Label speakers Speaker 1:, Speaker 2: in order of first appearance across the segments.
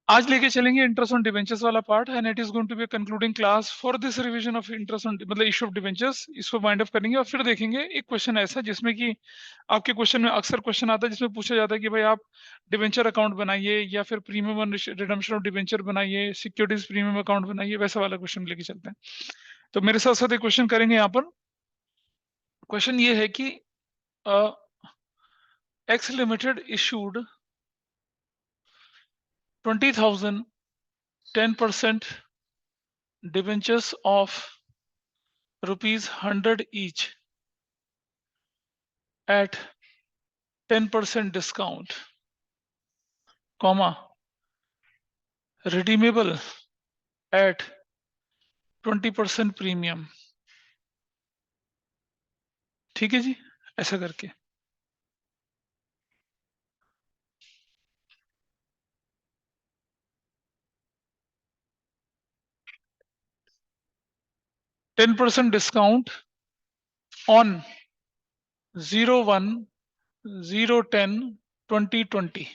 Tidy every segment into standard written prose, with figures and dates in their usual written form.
Speaker 1: आज लेके चलेंगे इंटरेस्ट ऑन डिबेंचर्स वाला part and it is going to be concluding class for this revision of interest on मतलब issue of debentures. इसको wind up करेंगे और फिर देखेंगे एक क्वेश्चन ऐसा जिसमें कि आपके क्वेश्चन में अक्सर क्वेश्चन आता है जिसमें पूछा जाता है कि भाई आप डिबेंचर अकाउंट बनाइए या फिर premium on redemption of debenture बनाइए, सिक्योरिटीज प्रीमियम अकाउंट बनाइए, वैसा वाला क्वेश्चन लेके चलते हैं। तो मेरे साथ साथ एक क्वेश्चन करेंगे यहाँ पर। क्वेश्चन ये है कि x limited issued 20,000 10% debentures of ₹100 each at 10% discount, comma redeemable at 20% premium। ठीक है जी, ऐसा करके 10% डिस्काउंट ऑन 01 010 2020।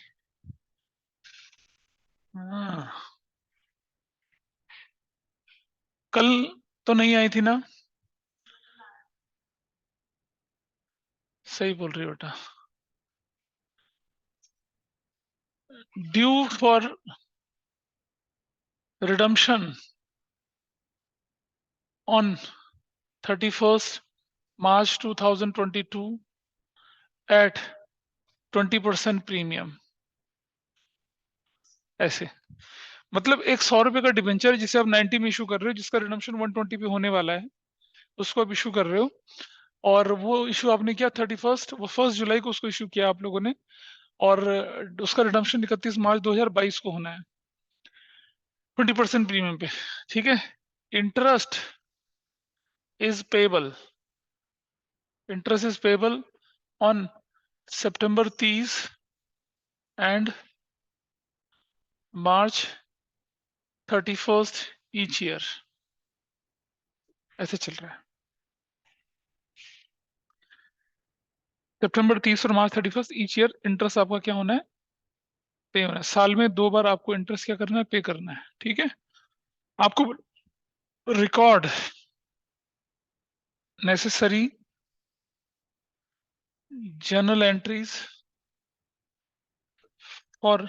Speaker 1: कल तो नहीं आई थी ना? सही बोल रही हो बेटा। Due for redemption on 31st March 2022 at 20% premium. ऐसे मतलब एक 100 रुपए का डिबेंचर जिसे आप 90 में इशू कर रहे हो, जिसका रिडम्पशन 120 पे होने वाला है, उसको आप इशू कर रहे हो। और वो इशू आपने किया 31st, वो 1 जुलाई को उसको इशू किया आप लोगों ने, और उसका रिडम्पशन 31 मार्च 2022 को होना है 20% प्रीमियम पे। ठीक है। Interest is payable, interest is payable on September 30 and March 31 each year. ऐसे चल रहा है। September 30 और March 31 ईच ईयर इंटरेस्ट आपका क्या होना है? पे होना है। साल में 2 बार आपको इंटरेस्ट क्या करना है? पे करना है। ठीक है। आपको record necessary journal entries for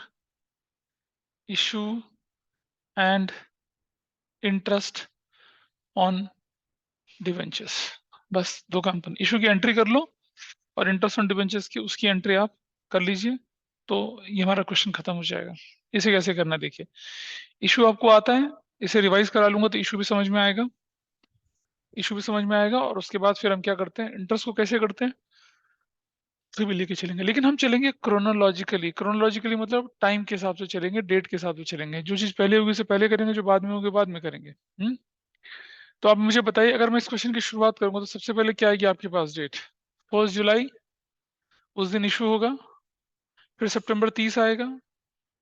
Speaker 1: issue and interest on debentures. बस 2 काम, इशू की एंट्री कर लो और इंटरेस्ट ऑन डिवेंचर्स की उसकी एंट्री आप कर लीजिए, तो ये हमारा क्वेश्चन खत्म हो जाएगा। इसे कैसे करना देखिए। इशू आपको आता है, इसे रिवाइज करा लूंगा तो इशू भी समझ में आएगा, इशू भी समझ में आएगा। और उसके बाद फिर हम क्या करते हैं, इंटरेस्ट को कैसे करते हैं फिर भी लेके चलेंगे। लेकिन हम चलेंगे क्रोनोलॉजिकली। क्रोनोलॉजिकली मतलब टाइम के हिसाब से चलेंगे, डेट के हिसाब से चलेंगे। जो चीज पहले होगी उसे पहले करेंगे, जो बाद में होगी बाद में करेंगे। तो आप मुझे बताइए, अगर मैं इस क्वेश्चन की शुरुआत करूंगा तो सबसे पहले क्या आएगी आपके पास? डेट 1 जुलाई, उस दिन इशू होगा। फिर September 30 आएगा,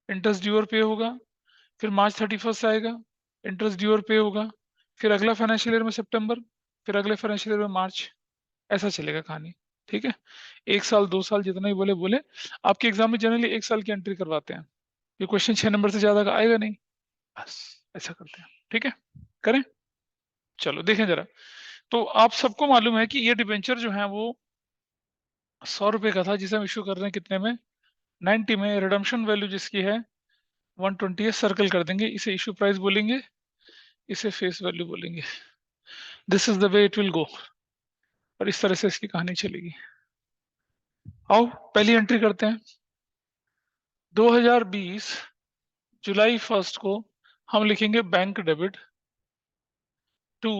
Speaker 1: इंटरेस्ट ड्यू और पे होगा। फिर March 31 आएगा, इंटरेस्ट ड्यू और पे होगा। फिर अगला फाइनेंशियल ईयर में सितंबर, फिर अगले फाइनेंशियल ईयर में मार्च। ऐसा चलेगा कहानी। ठीक है। 1 साल 2 साल जितना ही बोले बोले। आपके एग्जाम में जनरली 1 साल की एंट्री करवाते हैं। ये क्वेश्चन 6 नंबर से ज्यादा का आएगा नहीं। बस ऐसा करते हैं। ठीक है, करें। चलो देखें जरा। तो आप सबको मालूम है कि ये डिबेंचर जो है वो 100 रुपए का था, जिसे हम इशू कर रहे हैं कितने में? 90 में। रिडम्पशन वैल्यू जिसकी है 120 सर्कल कर देंगे। इसे इशू प्राइस बोलेंगे, इसे फेस वैल्यू बोलेंगे। This is the way it will go. और इस तरह से इसकी कहानी चलेगी। आओ पहली एंट्री करते हैं। 2020 जुलाई 1 को हम लिखेंगे bank debit to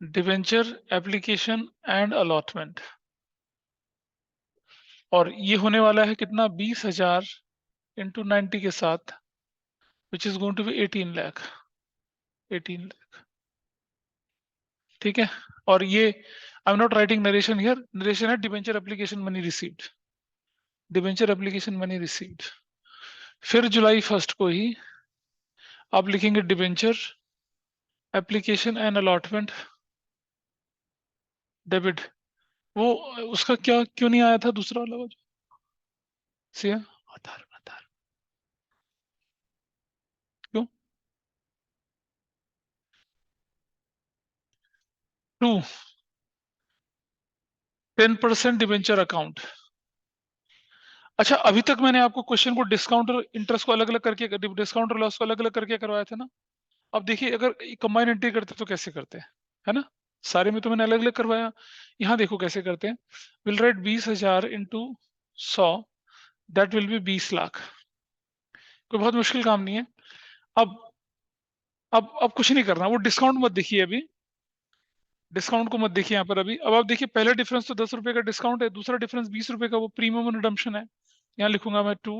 Speaker 1: debenture application and allotment. और ये होने वाला है कितना? 20,000 इंटू 90 के साथ, which is going to be 18 lakh. 18 lakh. ठीक है। और ये I am not writing narration here, narration है debenture application money received, debenture application money received. फिर जुलाई 1 को ही आप लिखेंगे debenture application and allotment debit. वो उसका क्या क्यों नहीं आया था? दूसरा वाला वो से आधार आधार 10% डिबेंचर अकाउंट। अच्छा, अभी तक मैंने आपको क्वेश्चन को डिस्काउंट और इंटरेस्ट को अलग अलग करके, डिस्काउंट और लॉस को अलग अलग करके करवाया था ना। अब देखिए, अगर कंबाइन एंट्री करते तो कैसे करते हैं, है ना। सारे में तो मैंने अलग अलग करवाया। यहाँ देखो कैसे करते हैं। Will write 20,000 into 100, that will be 20 lakh. कोई बहुत मुश्किल काम नहीं है। अब अब कुछ नहीं करना, वो डिस्काउंट मत देखिए अभी, डिस्काउंट को मत देखिए यहाँ पर अभी। अब आप देखिए, पहला डिफरेंस तो 10 रुपए का डिस्काउंट है, दूसरा डिफरेंस 20 रुपए का, वो प्रीमियम ऑन रिडम्पशन है। यहाँ लिखूंगा मैं 2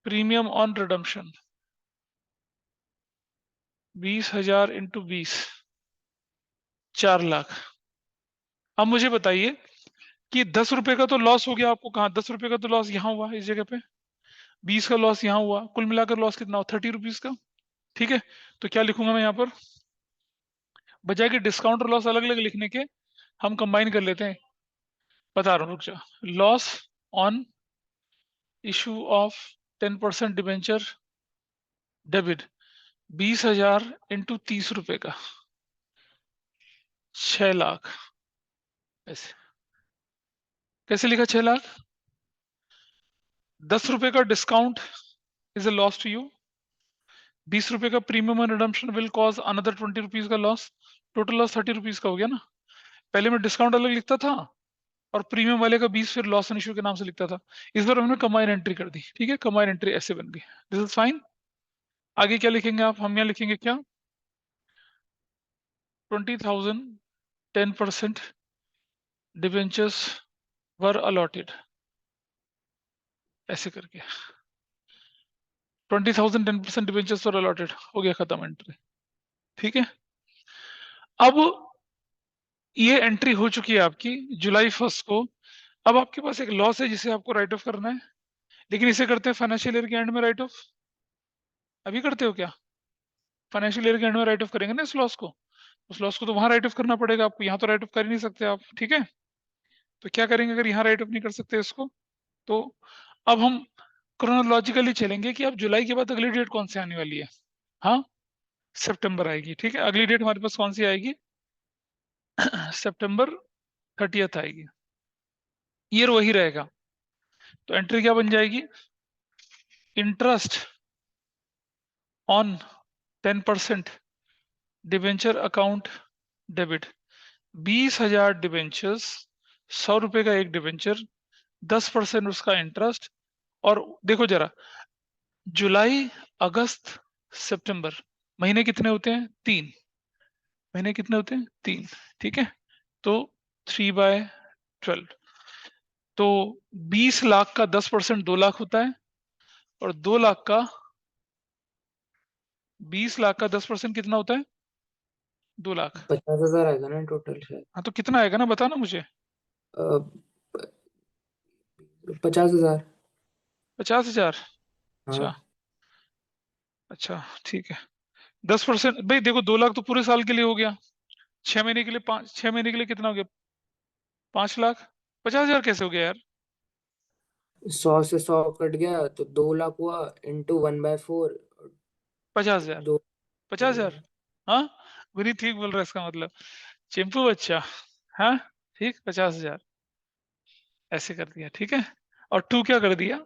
Speaker 1: premium on redemption, 20,000 into 20, 4 lakh. अब मुझे बताइए कि 10 रुपए का तो लॉस हो गया आपको, कहाँ 10 रुपए का तो लॉस यहाँ हुआ इस जगह पे, 20 का लॉस यहाँ हुआ, कुल मिलाकर लॉस कितना हुआ 30 रुपीज का। ठीक है, तो क्या लिखूंगा मैं यहाँ पर, बजाय कि डिस्काउंट और लॉस अलग अलग लिखने के, हम कंबाइन कर लेते हैं। बता रहा हूँ, रुक जाओ। Loss on issue of 10% debenture debit, 20,000 into 30 रुपए का, 6 लाख। ऐसे कैसे लिखा 6 लाख? 10 रुपए का discount is a loss to you, 20 रुपए का premium and redemption will cause another 20 rupees का लॉस, टोटल लॉस 30 रुपीज का हो गया ना। पहले मैं डिस्काउंट अलग लिखता था और प्रीमियम वाले का 20 फिर लॉस एंड इशू के नाम से लिखता था। इस बार हमने कंबाइन एंट्री कर दी, ठीक है, कंबाइन एंट्री ऐसे बन गई, दिस इज फाइन। आगे क्या लिखेंगे आप, हम यहाँ लिखेंगे क्या, 20,000 10% डिबेंचर्स वर अलॉटेड, ऐसे करके 20,000 10% डिबेंचर्स वर अलॉटेड हो गया, खत्म एंट्री। ठीक है, अब ये एंट्री हो चुकी है आपकी जुलाई 1 को। अब आपके पास एक लॉस है जिसे आपको राइट ऑफ करना है, लेकिन इसे करते हैं फाइनेंशियल ईयर के एंड में राइट ऑफ। अभी करते हो क्या, फाइनेंशियल ईयर के एंड में राइट ऑफ करेंगे ना इस लॉस को। उस लॉस को तो वहां राइट ऑफ करना पड़ेगा आपको, यहाँ तो राइट ऑफ कर ही नहीं सकते आप। ठीक है, तो क्या करेंगे अगर यहाँ राइट ऑफ नहीं कर सकते इसको, तो अब हम क्रोनोलॉजिकली चलेंगे कि अब जुलाई के बाद अगली डेट कौन सी आने वाली है। हाँ, सितंबर आएगी। ठीक है, अगली डेट हमारे पास कौन सी आएगी, सितंबर 30th आएगी। ईयर वही रहेगा, तो एंट्री क्या बन जाएगी, interest on 10% debenture account debit, 20,000 debentures, 100 रुपए का एक डिवेंचर, 10% उसका इंटरेस्ट। और देखो जरा, जुलाई, अगस्त, सितंबर, महीने कितने होते हैं, 3 महीने कितने होते हैं, 3। ठीक है, तो 3/12, तो 20 लाख का 10% 2 लाख होता है, और 2 लाख का 20 लाख का 10% कितना होता है, 2 लाख।
Speaker 2: 50,000 आएगा ना टोटल शायद।
Speaker 1: हाँ, तो कितना आएगा ना, बताना मुझे।
Speaker 2: 50,000।
Speaker 1: 50,000।
Speaker 2: हाँ।
Speaker 1: अच्छा, अच्छा ठीक है। 10% भाई देखो, 2 लाख तो पूरे साल के लिए हो गया, 6 महीने के लिए, 6 महीने के लिए कितना हो गया, 5 लाख। 50,000 कैसे हो गया यार,
Speaker 2: 100 से 100 कट गया तो 2 लाख हुआ, इंटू 1/4।
Speaker 1: 50,000,
Speaker 2: दो
Speaker 1: 50,000। हाँ, बुरी ठीक बोल रहा है इसका मतलब, चिंपू बच्चा। हाँ, ठीक, 50,000 ऐसे कर दिया। ठीक है, और 2 क्या कर दिया,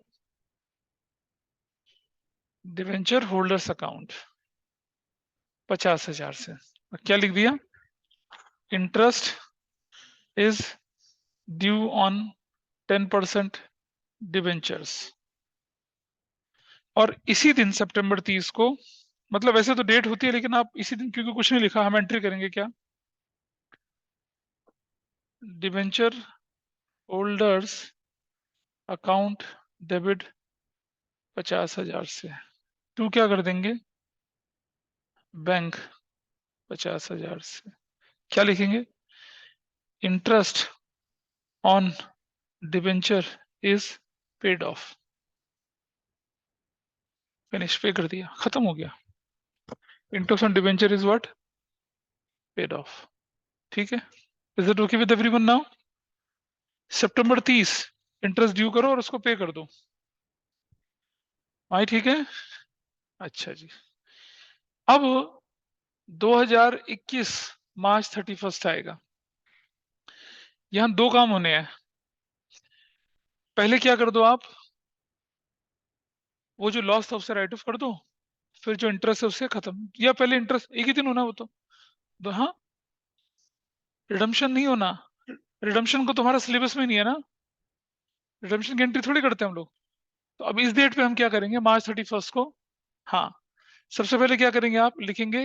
Speaker 1: डिवेंचर होल्डर्स अकाउंट 50,000 से, और क्या लिख दिया, interest is due on 10% debentures. और इसी दिन सितंबर 30 को, मतलब वैसे तो डेट होती है लेकिन आप इसी दिन, क्योंकि कुछ नहीं लिखा, हम एंट्री करेंगे क्या, डिवेंचर होल्डर्स अकाउंट डेबिट 50,000 से, टू क्या कर देंगे, बैंक 50,000 से, क्या लिखेंगे, interest on debenture is paid off, finish, पे कर दिया, खत्म हो गया। Interest on debenture is what, paid of. ठीक है, is it okay with everyone now. September 30 interest due करो और उसको पे कर दो। हाँ ठीक है, अच्छा जी। अब 2021 मार्च 31 आएगा। यहाँ दो काम होने हैं। पहले क्या कर दो आप, वो जो लॉस था उससे राइट ऑफ कर दो, फिर जो इंटरेस्ट है उससे खत्म, या पहले इंटरेस्ट एक ही दिन होना वो तो हाँ, रिडम्पशन नहीं होना। रिडम्पशन को तुम्हारा सिलेबस में नहीं है ना, रिडम्पशन की एंट्री थोड़ी करते हैं हम लोग। तो अब इस डेट पे हम क्या करेंगे, मार्च 31 को। हाँ, सबसे पहले क्या करेंगे, आप लिखेंगे,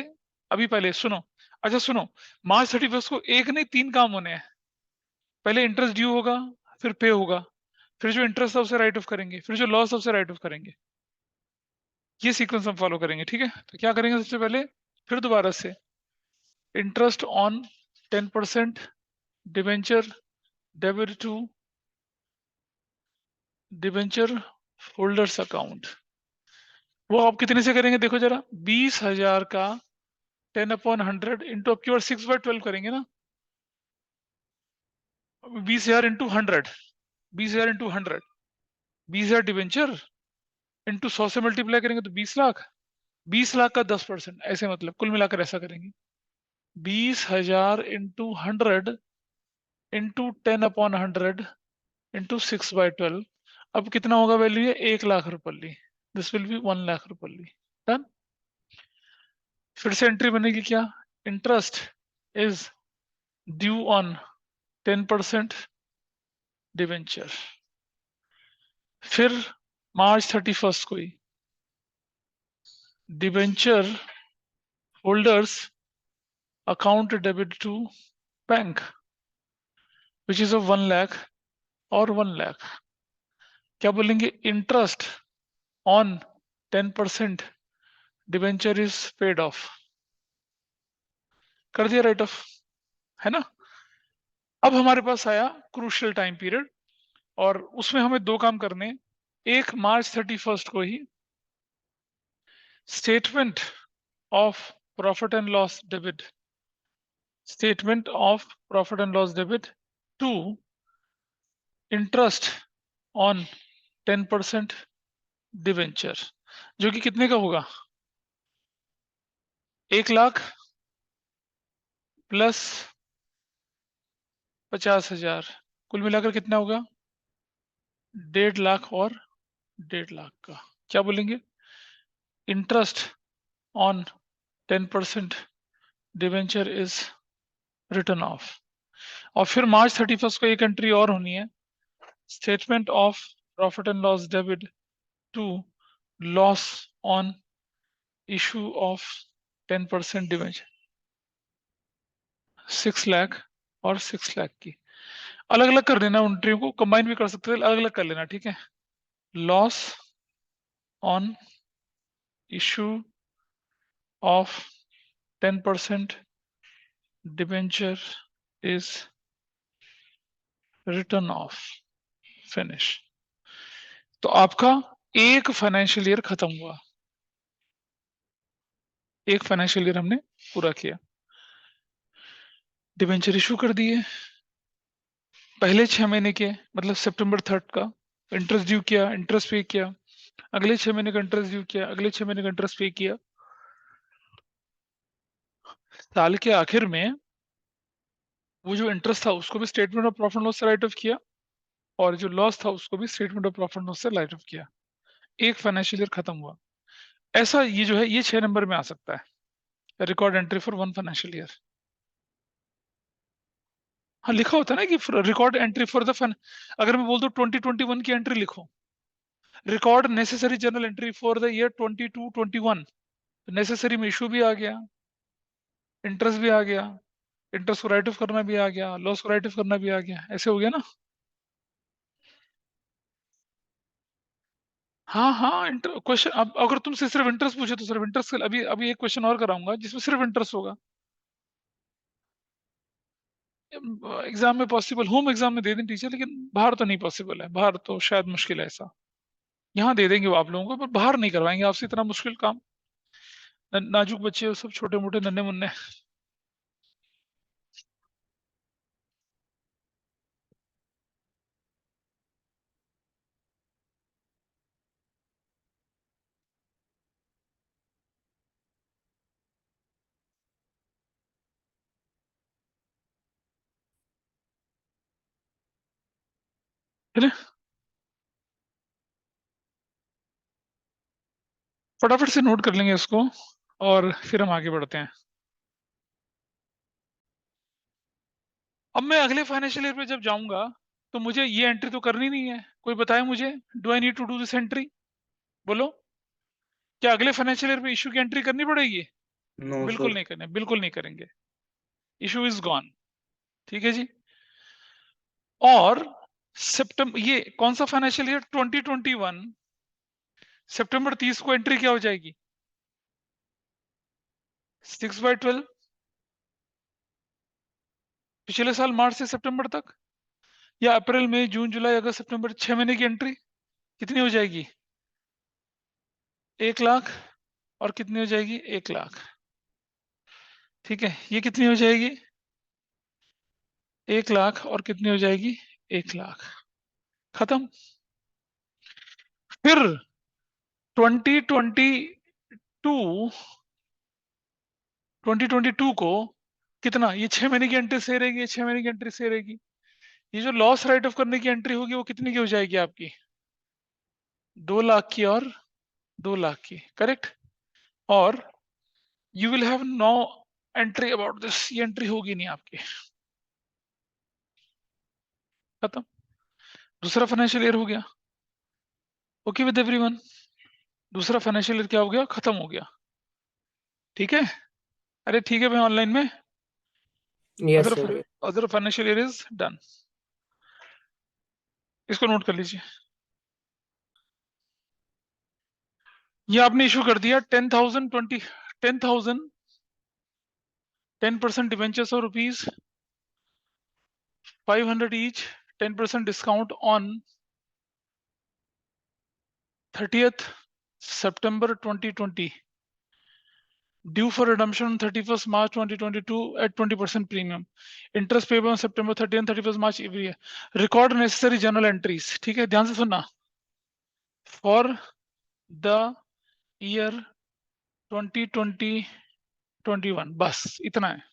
Speaker 1: अभी पहले सुनो, अच्छा सुनो, मार्च 31 को एक नहीं तीन काम होने हैं। पहले इंटरेस्ट ड्यू होगा, फिर पे होगा, फिर जो इंटरेस्ट था उसे राइट ऑफ करेंगे, फिर जो लॉस था उसे राइट ऑफ करेंगे। ये सीक्वेंस हम फॉलो करेंगे, ठीक है। तो क्या करेंगे सबसे पहले, फिर दोबारा से, interest on 10% debenture debit to debenture holders account. वो आप कितने से करेंगे देखो जरा, 20,000 का 10/100 इंटू, अब की बार 6/12 करेंगे ना, 20,000 इंटू 100, 20,000 इंटू 100, 20,000 डिवेंचर इंटू 100 से मल्टीप्लाई करेंगे तो 20 लाख, 20 लाख का 10%, ऐसे मतलब कुल मिलाकर ऐसा करेंगे, 20,000 इंटू 100 इंटू 10/100 इंटू 6/12। अब कितना होगा वैल्यू, है 1 लाख रुपये। दिस विल बी 1 लाख रुपये। डन। फिर से एंट्री बनेगी क्या, interest is due on 10% debenture. फिर मार्च 31 को ही debenture holders account debit to bank which is of 1 lakh और 1 लाख। क्या बोलेंगे, interest on 10% debenture is paid off, कर दिया राइट ऑफ, है ना। अब हमारे पास आया क्रूशियल टाइम पीरियड, और उसमें हमें दो काम करने हैं। एक, मार्च 31 को ही statement of profit and loss debit, statement of profit and loss debit to interest on 10% debenture, जो कि कितने का होगा, 1 लाख प्लस 50,000, कुल मिलाकर कितना होगा, 1.5 लाख और 1.5 लाख का। क्या बोलेंगे, interest on 10% debenture is written of. और फिर मार्च 31 को एक एंट्री और होनी है, statement of profit and loss debit to loss on issue of 10% debenture, 6 lakh और 6 लाख की। अलग अलग कर देना, एंट्रियों को कंबाइन भी कर सकते थे, अलग अलग कर लेना, ठीक है। Loss on issue of 10% debenture is written of, finish. तो आपका एक फाइनेंशियल ईयर खत्म हुआ, एक फाइनेंशियल ईयर हमने पूरा किया। डिवेंचर इशू कर दिए पहले 6 महीने के, मतलब सितंबर 3 का, इंटरेस्ट ड्यू किया, इंटरेस्ट पे किया, अगले 6 महीने का इंटरेस्ट ड्यू किया, अगले 6 महीने का इंटरेस्ट पे किया। साल के आखिर में वो जो इंटरेस्ट था उसको भी स्टेटमेंट ऑफ प्रॉफिट लॉस से राइट ऑफ किया, और जो लॉस था उसको भी स्टेटमेंट ऑफ प्रॉफिट लॉस से राइट ऑफ किया। एक फाइनेंशियल ईयर खत्म हुआ। ऐसा ये जो है ये 6 नंबर में आ सकता है, record entry for one financial year. हाँ, लिखा होता है ना कि record entry for the fun, अगर मैं बोल दूं 2021 की एंट्री लिखो, record necessary journal entry for the year 22-21, necessary में इशू भी आ गया, इंटरेस्ट भी आ गया, इंटरेस्ट को राइट ऑफ करना भी आ गया, लॉस को राइट ऑफ करना भी आ गया, ऐसे हो गया ना। हाँ हाँ, क्वेश्चन, अब अगर तुमसे सिर्फ इंटरेस्ट पूछे तो सिर्फ इंटरेस्ट, अभी अभी एक क्वेश्चन और कराऊंगा जिसमें सिर्फ इंटरेस्ट होगा। एग्जाम में पॉसिबल, होम एग्जाम में दे दें टीचर, लेकिन बाहर तो नहीं पॉसिबल है, बाहर तो शायद मुश्किल है ऐसा। यहाँ दे देंगे वो आप लोगों को, पर बाहर नहीं करवाएंगे आपसे इतना मुश्किल काम। नाजुक बच्चे हो सब, छोटे मोटे नन्हे मुन्ने। है ना? फटाफट से नोट कर लेंगे इसको और फिर हम आगे बढ़ते हैं। अब मैं अगले फाइनेंशियल ईयर पे जब जाऊंगा तो मुझे ये एंट्री तो करनी नहीं है। कोई बताए मुझे, do I need to do this entry? बोलो, क्या अगले फाइनेंशियल ईयर पे इशू की एंट्री करनी पड़ेगी?
Speaker 2: नो
Speaker 1: बिल्कुल
Speaker 2: सर।
Speaker 1: नहीं करने, बिल्कुल नहीं करेंगे। Issue is gone. ठीक है जी। और सितंबर, ये कौन सा फाइनेंशियल ईयर? 2021 सितंबर 30 को एंट्री क्या हो जाएगी? 6/12। पिछले साल मार्च से सितंबर तक, या अप्रैल मई जून जुलाई अगस्त सितंबर, 6 महीने की एंट्री कितनी हो जाएगी? 1 लाख। और कितनी हो जाएगी? 1 लाख। ठीक है, ये कितनी हो जाएगी? 1 लाख। और कितनी हो जाएगी? 1 लाख। खत्म। फिर 2022, 2022 को कितना? ये 6 महीने की एंट्री सही रहेगी, ये 6 महीने की एंट्री सही रहेगी। ये जो लॉस राइट ऑफ करने की एंट्री होगी वो कितनी की हो जाएगी आपकी? 2 लाख की और 2 लाख की। करेक्ट। और you will have no entry about this, ये एंट्री होगी नहीं आपकी। खत्म। दूसरा फाइनेंशियल ईयर हो गया। Okay with everyone? दूसरा फाइनेंशियल ईयर क्या हो गया? खत्म हो गया। ठीक है। अरे ठीक है भाई, ऑनलाइन में।
Speaker 2: Yes
Speaker 1: other
Speaker 2: sir.
Speaker 1: Other financial year is done. इसको नोट कर लीजिए। ये आपने इशू कर दिया 10,000 10% debentures of ₹500 each, 10% discount on 30th September 2020, due for redemption on 31st March 2022 at 20% premium, interest payable on September 30 and 31st March every year, record necessary journal entries। ठीक है, ध्यान से सुनना। for the year 2020 21, बस इतना है।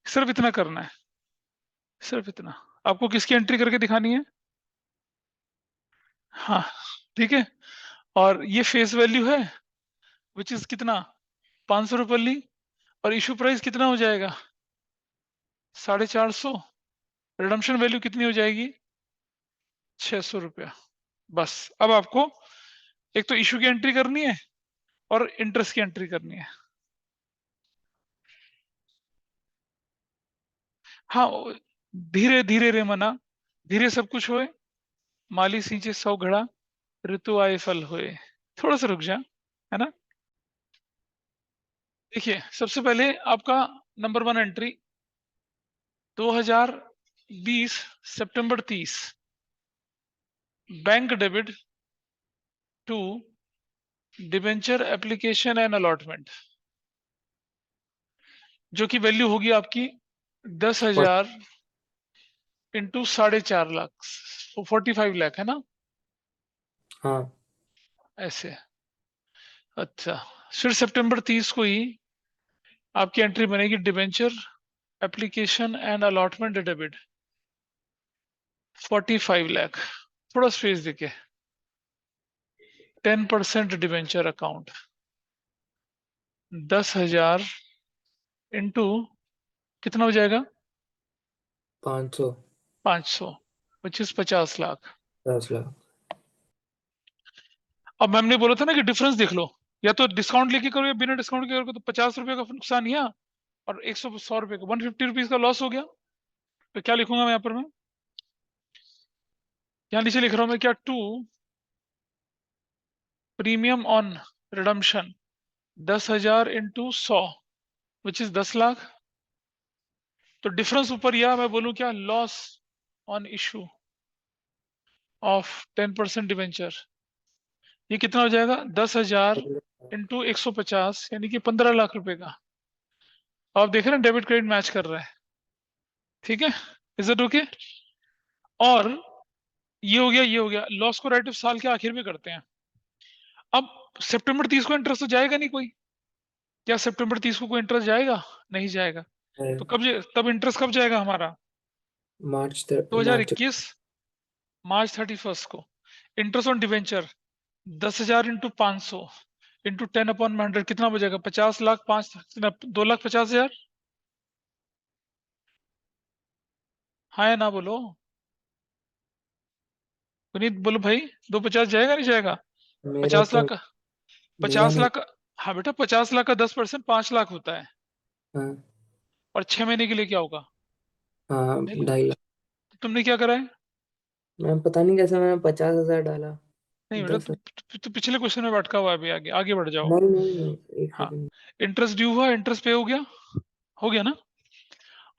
Speaker 1: सिर्फ इतना करना है, सिर्फ इतना। आपको किसकी एंट्री करके दिखानी है? हाँ, ठीक है। और ये फेस वैल्यू है, विच इज कितना? 500 रुपये ली। और इशू प्राइस कितना हो जाएगा? 450। रिडम्पशन वैल्यू कितनी हो जाएगी? 600 रुपया। बस अब आपको एक तो इशू की एंट्री करनी है और इंटरेस्ट की एंट्री करनी है। हाँ, धीरे धीरे रे मना, धीरे सब कुछ होए, माली सींचे 100 घड़ा, ऋतु आए फल होए। थोड़ा सा रुक जा, है ना? देखिए, सबसे पहले आपका नंबर 1 एंट्री 2020 सितंबर 30, bank debit to debenture application and allotment, जो कि वैल्यू होगी आपकी 10,000 इंटू 4.5 लाख, 45 लाख, है ना?
Speaker 2: हाँ।
Speaker 1: ऐसे। अच्छा, फिर सितंबर 30 को ही आपकी एंट्री बनेगी debenture application and allotment debit 45 lakh. थोड़ा स्पेस देके, 10% डिबेंचर अकाउंट, 10,000 इंटू कितना हो जाएगा?
Speaker 2: 500।
Speaker 1: 500, 50 लाख।
Speaker 2: 10 लाख।
Speaker 1: अब मैम ने बोला था ना कि डिफरेंस देख लो, या तो डिस्काउंट लेके करो या बिना डिस्काउंट के करो, तो 50 रुपए का नुकसान किया और 100 रुपए का 150 रुपीज का लॉस हो गया। तो क्या लिखूंगा मैं यहाँ पर? मैं यहाँ नीचे लिख रहा हूँ मैं क्या, to premium on redemption 10,000 into 100, which is 10 lakh. तो डिफरेंस ऊपर, या मैं बोलूँ क्या, loss on issue of 10% debenture, ये कितना हो जाएगा? 10,000 इंटू 150, यानी कि 15 लाख रुपए का। आप देख रहे हैं डेबिट क्रेडिट मैच कर रहा है। ठीक है, इज इट ओके? और ये हो गया, ये हो गया। लॉस को राइट ऑफ साल के आखिर में करते हैं। अब सितंबर 30 को इंटरेस्ट तो जाएगा नहीं कोई। क्या सितंबर 30 को कोई इंटरेस्ट जाएगा? नहीं जाएगा। तो कब तब इंटरेस्ट कब जाएगा हमारा?
Speaker 2: मार्च।
Speaker 1: 2021 मार्च 31 को interest on debenture 10,000 into 500 into 10/100 कितना बचेगा? 50 लाख 5 2,50,000। हाँ या ना बोलो पुनीत, बोलो भाई। 250 जाएगा नहीं जाएगा?
Speaker 2: मेरा
Speaker 1: 50 लाख
Speaker 2: तो
Speaker 1: का
Speaker 2: मेरा
Speaker 1: 50
Speaker 2: नहीं।
Speaker 1: लाख का हाँ बेटा, 50 लाख का 10% 5 लाख होता है।
Speaker 2: हाँ
Speaker 1: और 6 महीने के लिए क्या होगा?
Speaker 2: हाँ,
Speaker 1: 2.5 लाख।
Speaker 2: 2.5 लाख।
Speaker 1: तो तुमने क्या करा है?
Speaker 2: मैं पता नहीं कैसे मैंने 50,000 डाला।
Speaker 1: नहीं बेटा,
Speaker 2: 10।
Speaker 1: तो पिछले क्वेश्चन में भटका हुआ है अभी। आगे आगे बढ़ जाओ।
Speaker 2: नहीं नहीं, एक
Speaker 1: हाँ,
Speaker 2: सेकंड।
Speaker 1: इंटरेस्ट ड्यू हुआ, इंटरेस्ट पे हो गया। हो गया ना?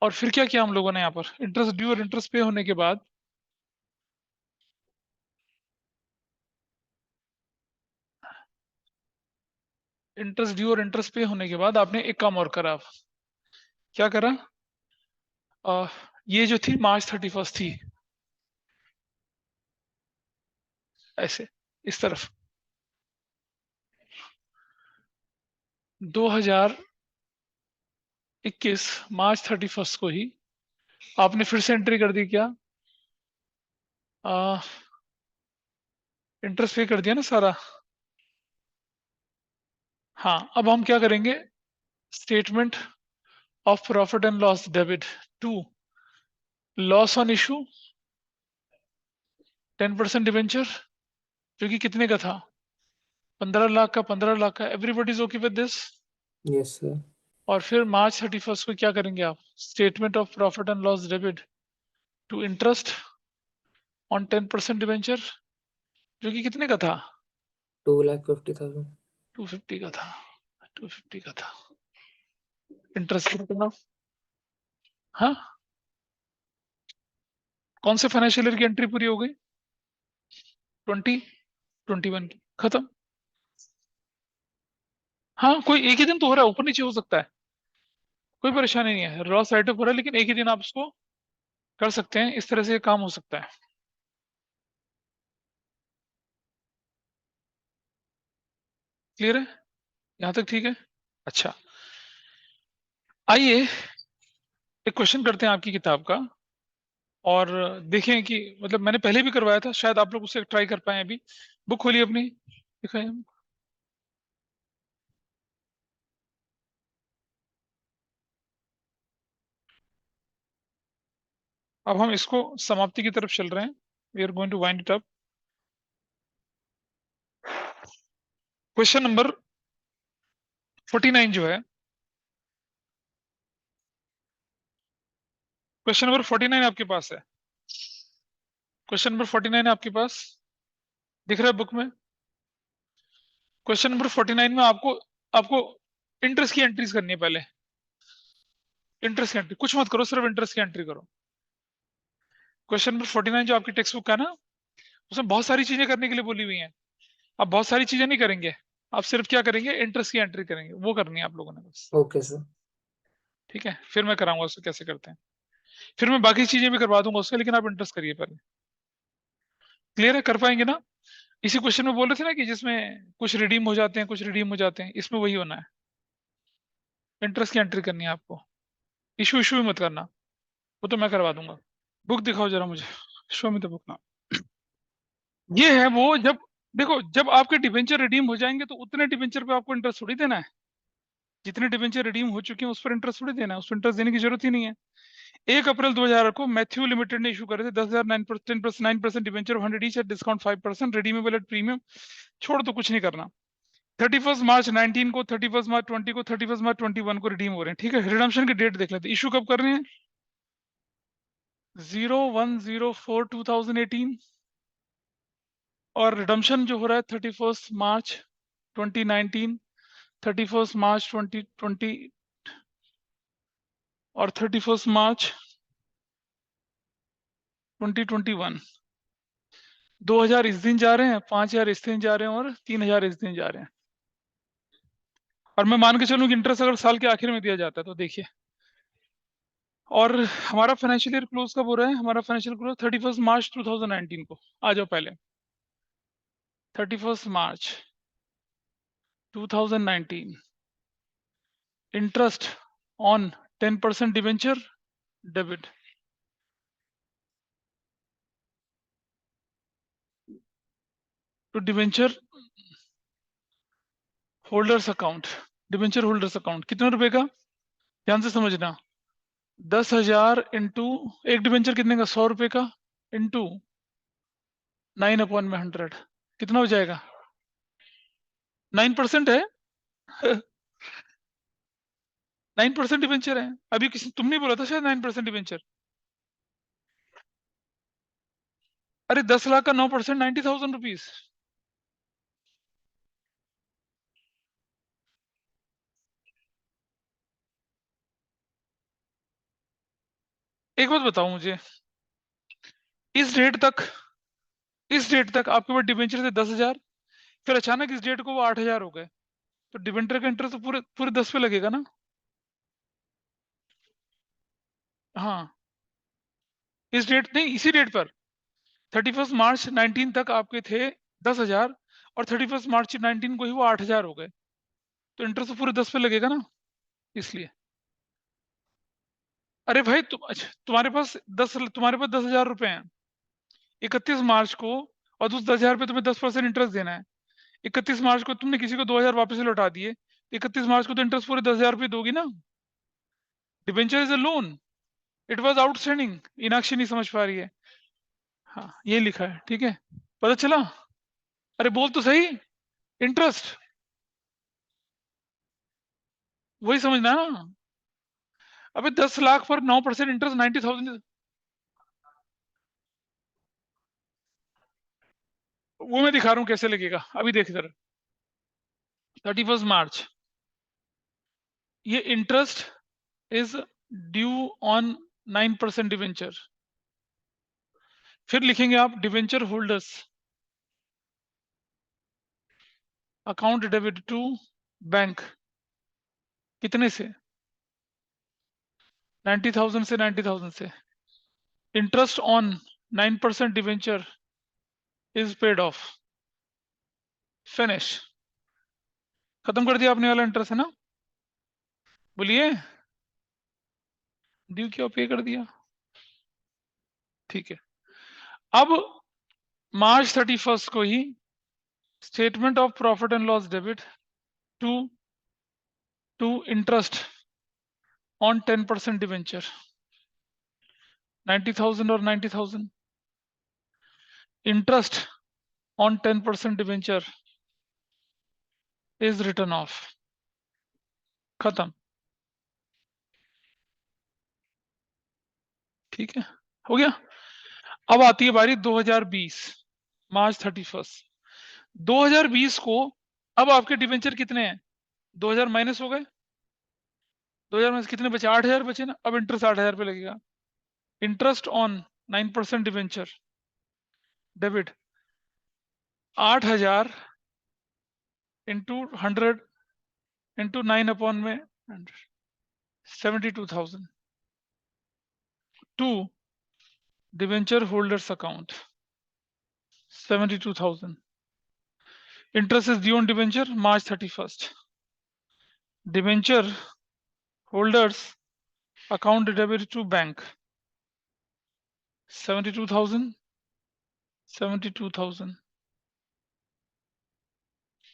Speaker 1: और फिर क्या किया हम लोगों ने यहाँ पर? इंटरेस्ट ड्यू और इंटरेस्ट पे होने के बाद इंटरेस्ट ड्यू और इंटरेस्ट पे होने के बाद आपने एक काम और करा। क्या करा? ये जो थी मार्च 31 थी, ऐसे इस तरफ 2021 मार्च 31 को ही आपने फिर से एंट्री कर दी क्या? इंटरेस्ट पे कर दिया ना सारा। हाँ, अब हम क्या करेंगे? Statement of profit and loss debit to loss on issue 10% debenture, जो कि कितने का था? 15 लाख का। 15 लाख का। Everybody is okay with this?
Speaker 2: Yes sir.
Speaker 1: और फिर मार्च 31 को क्या करेंगे आप? Statement of profit and loss debit to interest on 10% debenture, जो कि कितने का था?
Speaker 2: 2,50,000।
Speaker 1: 250 का था। 250 का था। इंटरेस्ट कितना? हाँ, कौन से फाइनेंशियल ईयर की एंट्री पूरी हो गई? 2021 की खत्म। हाँ, कोई एक ही दिन तो हो रहा है, ऊपर नीचे हो सकता है, कोई परेशानी नहीं है। रॉ राइट ऑफ हो रहा है, लेकिन एक ही दिन आप उसको कर सकते हैं। इस तरह से काम हो सकता है। क्लियर है? यहां तक ठीक है? अच्छा, आइए एक क्वेश्चन करते हैं आपकी किताब का, और देखें कि मतलब मैंने पहले भी करवाया था, शायद आप लोग उसे ट्राई कर पाए अभी। बुक खोलिए अपनी, दिखाएं। अब हम इसको समाप्ति की तरफ चल रहे हैं। We are going to wind it up. Question number 49 जो है, क्वेश्चन नंबर 49 आपके पास है। क्वेश्चन नंबर 49 है आपके पास, दिख रहा है बुक में? क्वेश्चन नंबर 49 में आपको आपको इंटरेस्ट की एंट्रीज करनी है पहले। इंटरेस्ट की एंट्री कुछ मत करो, सिर्फ इंटरेस्ट की एंट्री करो। क्वेश्चन नंबर 49 जो आपकी टेक्स्ट बुक है ना, उसमें बहुत सारी चीजें करने के लिए बोली हुई हैं। आप बहुत सारी चीजें नहीं करेंगे, आप सिर्फ क्या करेंगे? इंटरेस्ट की एंट्री करेंगे, वो करनी है आप लोगों ने बस।
Speaker 2: Okay sir.
Speaker 1: ठीक है, फिर मैं कराऊंगा उसको कैसे करते हैं। फिर मैं बाकी चीजें भी करवा दूंगा उससे, लेकिन आप इंटरेस्ट करिए पहले। क्लियर है? कर पाएंगे ना? इसी क्वेश्चन में बोल रहे थे ना कि जिसमें कुछ रिडीम हो जाते हैं, कुछ रिडीम हो जाते हैं, इसमें वही होना है। इंटरेस्ट की एंट्री करनी है आपको। इशू इशू भी मत करना, वो तो मैं करवा दूंगा। बुक दिखाओ जरा मुझे। शो में द बुक ना। ये है वो, जब देखो, जब आपके डिबेंचर रिडीम हो जाएंगे तो उतने डिबेंचर पे आपको इंटरेस्ट थोड़ी देना है। जितने डिबेंचर रिडीम हो चुके हैं उस पर इंटरेस्ट थोड़ी देना है, उस पर इंटरेस्ट देने की जरूरत ही नहीं है। 1 अप्रैल 2000 को मैथ्यू लिमिटेड ने इशू करे थे 10,000 9% debenture 100 each at discount 5% redeemable at premium. छोड़ तो कुछ नहीं करना। 31 मार्च 19 को, 31 मार्च 20 को, 31 मार्च 21 को रिडीम हो रहे हैं। ठीक है, रिडम्पशन की डेट देख लेते हैं। इशू कब कर रहे हैं? 01/04/2018। और रिडम्पशन जो हो रहा है 31 मार्च 2019, 31 मार्च 2020 और 31 मार्च 2021। 2,000 इस दिन जा रहे हैं, 5,000 इस दिन जा रहे हैं, और 3,000 इस दिन जा रहे हैं। और मैं मान के चलूं कि इंटरेस्ट अगर साल के आखिर में दिया जाता है तो देखिए। और हमारा फाइनेंशियल ईयर क्लोज कब हो रहा है? हमारा फाइनेंशियल क्लोज 31 मार्च 2019 को। आ जाओ पहले। 31 March 2019। Interest on 10% debenture debit. To debenture holders account. Debenture holders account कितने रुपए का, ध्यान से समझना। 10,000 इंटू, एक डिवेंचर कितने का, 100 रुपए का, इंटू 9/100 कितना हो जाएगा, 9% है। 9% डिवेंचर है। अभी किसी तुमने बोला था शायद 9% डिवेंचर। अरे 10 लाख का 9%, 90,000 रुपीज। एक बात बताओ मुझे, इस डेट तक इस डेट तक आपके पास डिवेंचर थे 10,000, फिर अचानक इस डेट को वो 8,000 हो गए, तो डिवेंचर का इंटरेस्ट तो पूरे पूरे 10 पे लगेगा ना। हाँ, इस डेट नहीं, इसी डेट पर 31 मार्च 19 तक आपके थे 10,000, और 31 मार्च 19 को ही वो 8,000 हो गए, तो इंटरेस्ट तो पूरे 10 पे लगेगा ना, इसलिए। अरे भाई तुम, अच्छा तुम्हारे पास 10,000 रुपए हैं 31 मार्च को, और उस 10,000 पे तुम्हें 10% इंटरेस्ट देना है। 31 मार्च को तुमने किसी को 2,000 वापस से लौटा दिए, 31 मार्च को तो इंटरेस्ट पूरे 10,000 रुपये दोगी ना। Debenture is a loan, it was outstanding. Inakshi नहीं समझ पा रही है। हाँ, ये लिखा है, ठीक है, पता चला। अरे बोल तो सही, इंटरेस्ट, वही समझना है ना। अबे 10 लाख पर 9% इंटरेस्ट, 90,000, वो मैं दिखा रहा हूँ कैसे लगेगा, अभी देख इधर। 31 मार्च, ये interest is due on 9% debenture. फिर लिखेंगे आप debenture holders account debit to bank, कितने से, 90,000 से, 90,000 से। Interest on 9% debenture is paid off, finish. खत्म कर दिया आपने वाला इंटरेस्ट, है ना। बोलिए, ड्यू क्यों पे कर दिया, ठीक है। अब March 31 को ही statement of profit and loss debit to to interest on 10% debenture, 90,000 और 90,000, interest on 10% debenture is written off, खत्म, ठीक है, हो गया। अब आती है बारी 2020, March 31, 2020 को। अब आपके डिवेंचर कितने हैं, 2,000 माइनस हो गए, 2,000 में से कितने बचे, 8,000 बचे ना। अब इंटरेस्ट 8,000 पे लगेगा। Interest on 9% debenture debit, 8,000 into 100 into 9 में 72,000 to debenture holders account, 72,000। Interest is due on debenture March 31, debenture holders account debit to bank, 72,000, 72,000,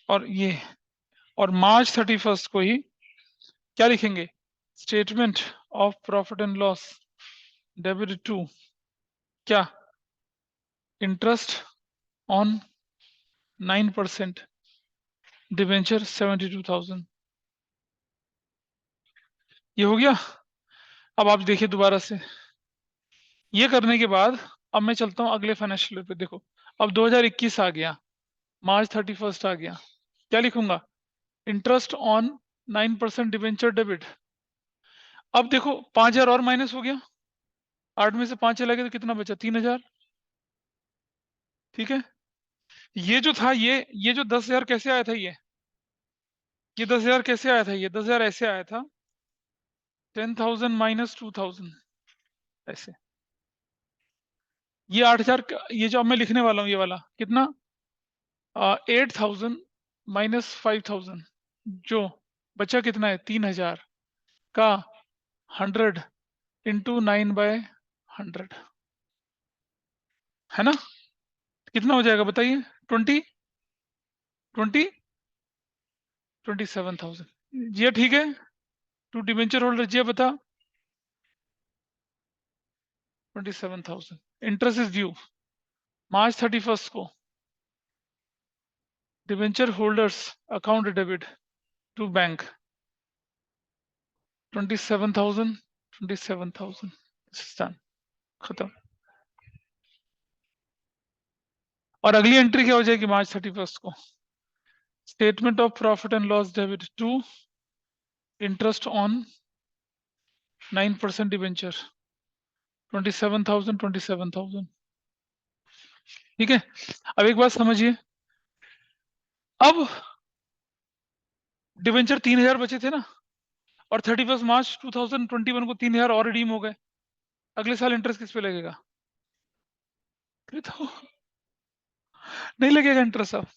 Speaker 1: और ये, और March 31 को ही क्या लिखेंगे, statement of profit and loss debit to क्या, इंटरेस्ट ऑन 9% डिवेंचर 72,000। ये हो गया। अब आप देखिए दोबारा से, ये करने के बाद अब मैं चलता हूँ अगले फाइनेंशियल ईयर पे। देखो, अब 2021 आ गया, March 31 आ गया, क्या लिखूंगा, इंटरेस्ट ऑन 9% डिवेंचर डेबिट। अब देखो 5,000 और माइनस हो गया, 8 में से 5 चला गया तो कितना बचा, 3,000, ठीक है। ये जो था, ये जो 10,000 कैसे आया था, ये 10,000 कैसे आया था, ये 10,000 ऐसे आया था, 10,000 माइनस 2,000, ऐसे। ये 8,000, ये जो अब मैं लिखने वाला हूँ, ये वाला कितना, 8,000 माइनस 5,000, जो बचा कितना है, 3,000 का 100 इंटू 9/100, है ना। कितना हो जाएगा बताइए, 20। 27,000। जिया ठीक है। टू डिवेंचर होल्डर, जिया बता। 27,000 इंटरेस्ट इज ड्यू मार्च 31 को। Debenture holders account debit to bank 27,000। 27,000 खत्म। और अगली एंट्री क्या हो जाएगी मार्च 31 को? Statement of profit and loss debit to interest on 9% debenture 27,000। 27,000 ठीक है। अब एक बात समझिए, अब डिवेंचर 3,000 बचे थे ना, और 31 मार्च 2021 को 3,000 और रिडीम हो गए। अगले साल इंटरेस्ट किस पे लगेगा? फिर तो नहीं लगेगा इंटरेस्ट, अब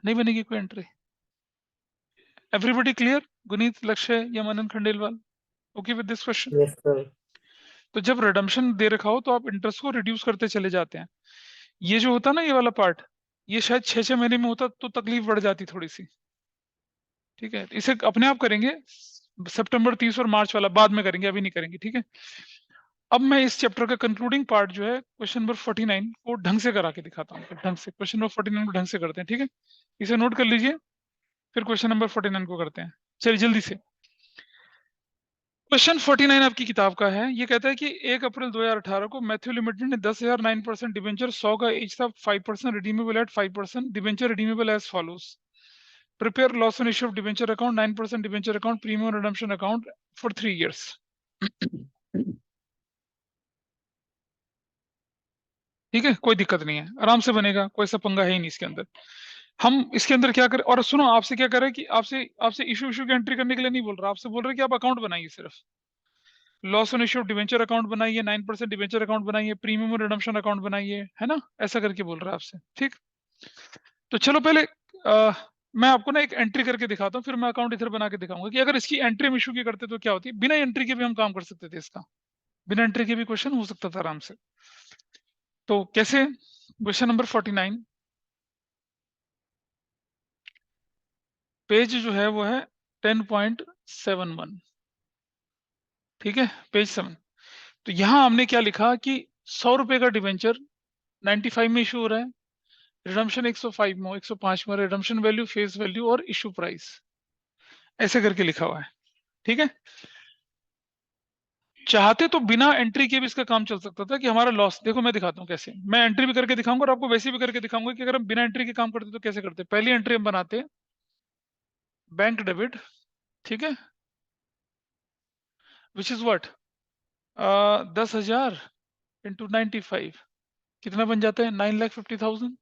Speaker 1: नहीं बनेगी कोई entry. Everybody clear? Guneet, Lakshya या Manan Khandelwal okay with this question?
Speaker 2: Yes sir.
Speaker 1: तो जब रिडम्पशन दे रखा हो तो आप इंटरेस्ट को रिड्यूस करते चले जाते हैं। ये जो होता ना, ये वाला पार्ट, ये शायद 6-6 महीने में होता तो तकलीफ बढ़ जाती थोड़ी सी। ठीक है, इसे अपने आप करेंगे। सितंबर 30 और मार्च वाला बाद में करेंगे, अभी नहीं करेंगे। ठीक है। अब मैं इस चैप्टर का कंक्लूडिंग पार्ट जो है क्वेश्चन नंबर 49 को ढंग से करा के दिखाता हूँ। ढंग से क्वेश्चन नंबर 49 को ढंग से करते हैं। ठीक है, इसे नोट कर लीजिए, फिर क्वेश्चन नंबर 49 को करते हैं। चलिए जल्दी से। क्वेश्चन 49 आपकी किताब का है। ये कहता है कि 1 अप्रैल 2018 को मैथ्यू लिमिटेड ने 10,000 9% डिवेंचर, 100 का एज था 5%, redeemable at 5%, debenture redeemable as follows. Prepare loss on issue of debenture account, 9% debenture account, premium redemption account for 3 years। ठीक है, कोई दिक्कत नहीं है, आराम से बनेगा, कोई सा पंगा है ही नहीं इसके अंदर। हम इसके अंदर क्या करें, और सुनो, आपसे क्या करें कि आपसे आपसे इशू इशू की एंट्री करने के लिए नहीं बोल रहा, आपसे बोल रहे हैं कि आप अकाउंट बनाइए सिर्फ। Loss on issue of debenture account बनाइए, 9% डिवेंचर अकाउंट बनाइए, प्रीमियम रिडम्पशन अकाउंट बनाइए, है ना, ऐसा करके बोल रहा है आपसे। ठीक, तो चलो पहले मैं आपको ना एक एंट्री करके दिखाता हूँ, फिर मैं अकाउंट इधर बना के दिखाऊंगा कि अगर इसकी एंट्री हम इशू की करते तो क्या होती है। बिना एंट्री के भी हम काम कर सकते थे इसका, बिना एंट्री के भी क्वेश्चन हो सकता था आराम से। तो कैसे? क्वेश्चन नंबर 49, पेज जो है वो है 10.71। ठीक है, पेज 7। तो यहां हमने क्या लिखा कि 100 रुपए का डिवेंचर 95 में इशू हो रहा है, रिडम्पशन 105 में, 105 में, रिडम्पशन वैल्यू, फेस वैल्यू और इशू प्राइस, ऐसे करके लिखा हुआ है। ठीक है, चाहते तो बिना एंट्री के भी इसका काम चल सकता था कि हमारा लॉस, देखो मैं दिखाता हूँ कैसे, मैं एंट्री भी करके दिखाऊंगा और आपको वैसे भी करके दिखाऊंगा कि अगर हम बिना एंट्री के काम करते तो कैसे करते। पहली एंट्री हम बनाते बैंक डेबिट, ठीक है, विच इज व्हाट, 10,000 इंटू 95 कितना बन जाता है? 9,50,000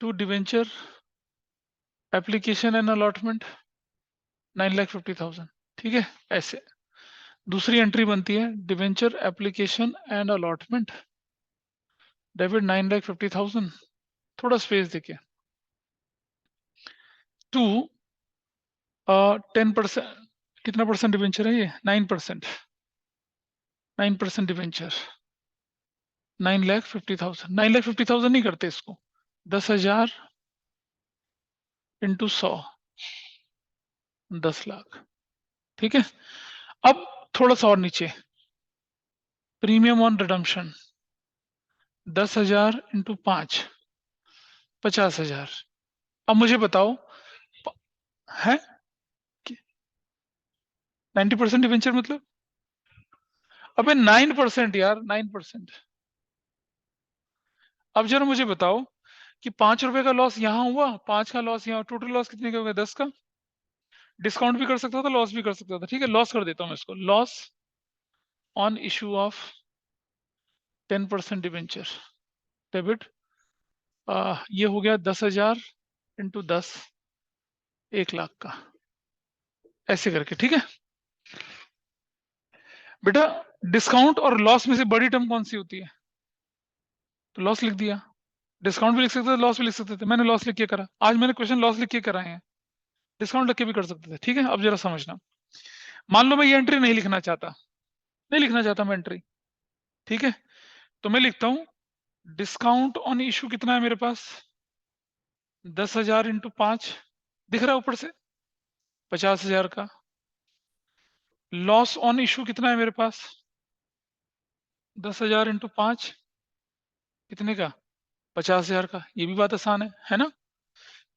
Speaker 1: to debenture application and allotment 9,50,000। ठीक है, ऐसे। दूसरी एंट्री बनती है debenture application and allotment debit 9,50,000, थोड़ा स्पेस देखिए, टू 10%, कितना परसेंट डिवेंचर है ये? 9%। 9% डिवेंचर 9,50,000। 9,50,000 नहीं करते इसको, 10,000 इंटू 100, 10 लाख। ठीक है, अब थोड़ा सा और नीचे, प्रीमियम ऑन रिडम्पशन 10,000 इंटू 5, 50,000। अब मुझे बताओ, है 90% डिवेंचर मतलब, अबे 9% यार, 9%। अब जरा मुझे बताओ कि 5 रुपए का लॉस यहाँ हुआ, 5 का लॉस यहाँ, टोटल लॉस कितने का हो गया? 10 का। डिस्काउंट भी कर सकता था, लॉस भी कर सकता था। ठीक है, लॉस कर देता हूँ मैं इसको, loss on issue of 10% debenture debit, ये हो गया 10,000 इंटू 10, 1 लाख का, ऐसे करके। ठीक है बेटा, डिस्काउंट और लॉस में से बड़ी टर्म कौन सी होती है? तो लॉस लिख दिया। डिस्काउंट भी लिख सकते थे, लॉस भी लिख सकते थे, मैंने लॉस लिख के करा। आज मैंने क्वेश्चन लॉस लिख के कराए हैं, डिस्काउंट लिख के भी कर सकते थे। ठीक है, अब जरा समझना, मान लो मैं ये एंट्री नहीं लिखना चाहता, नहीं लिखना चाहता मैं एंट्री। ठीक है, तो मैं लिखता हूं डिस्काउंट ऑन इशू कितना है मेरे पास? 10,000 इंटू 5 दिख रहा है ऊपर से 50,000 का। लॉस ऑन इशू कितना है मेरे पास? 10,000 इंटू 5 कितने का? 50,000 का। ये भी बात आसान है ना?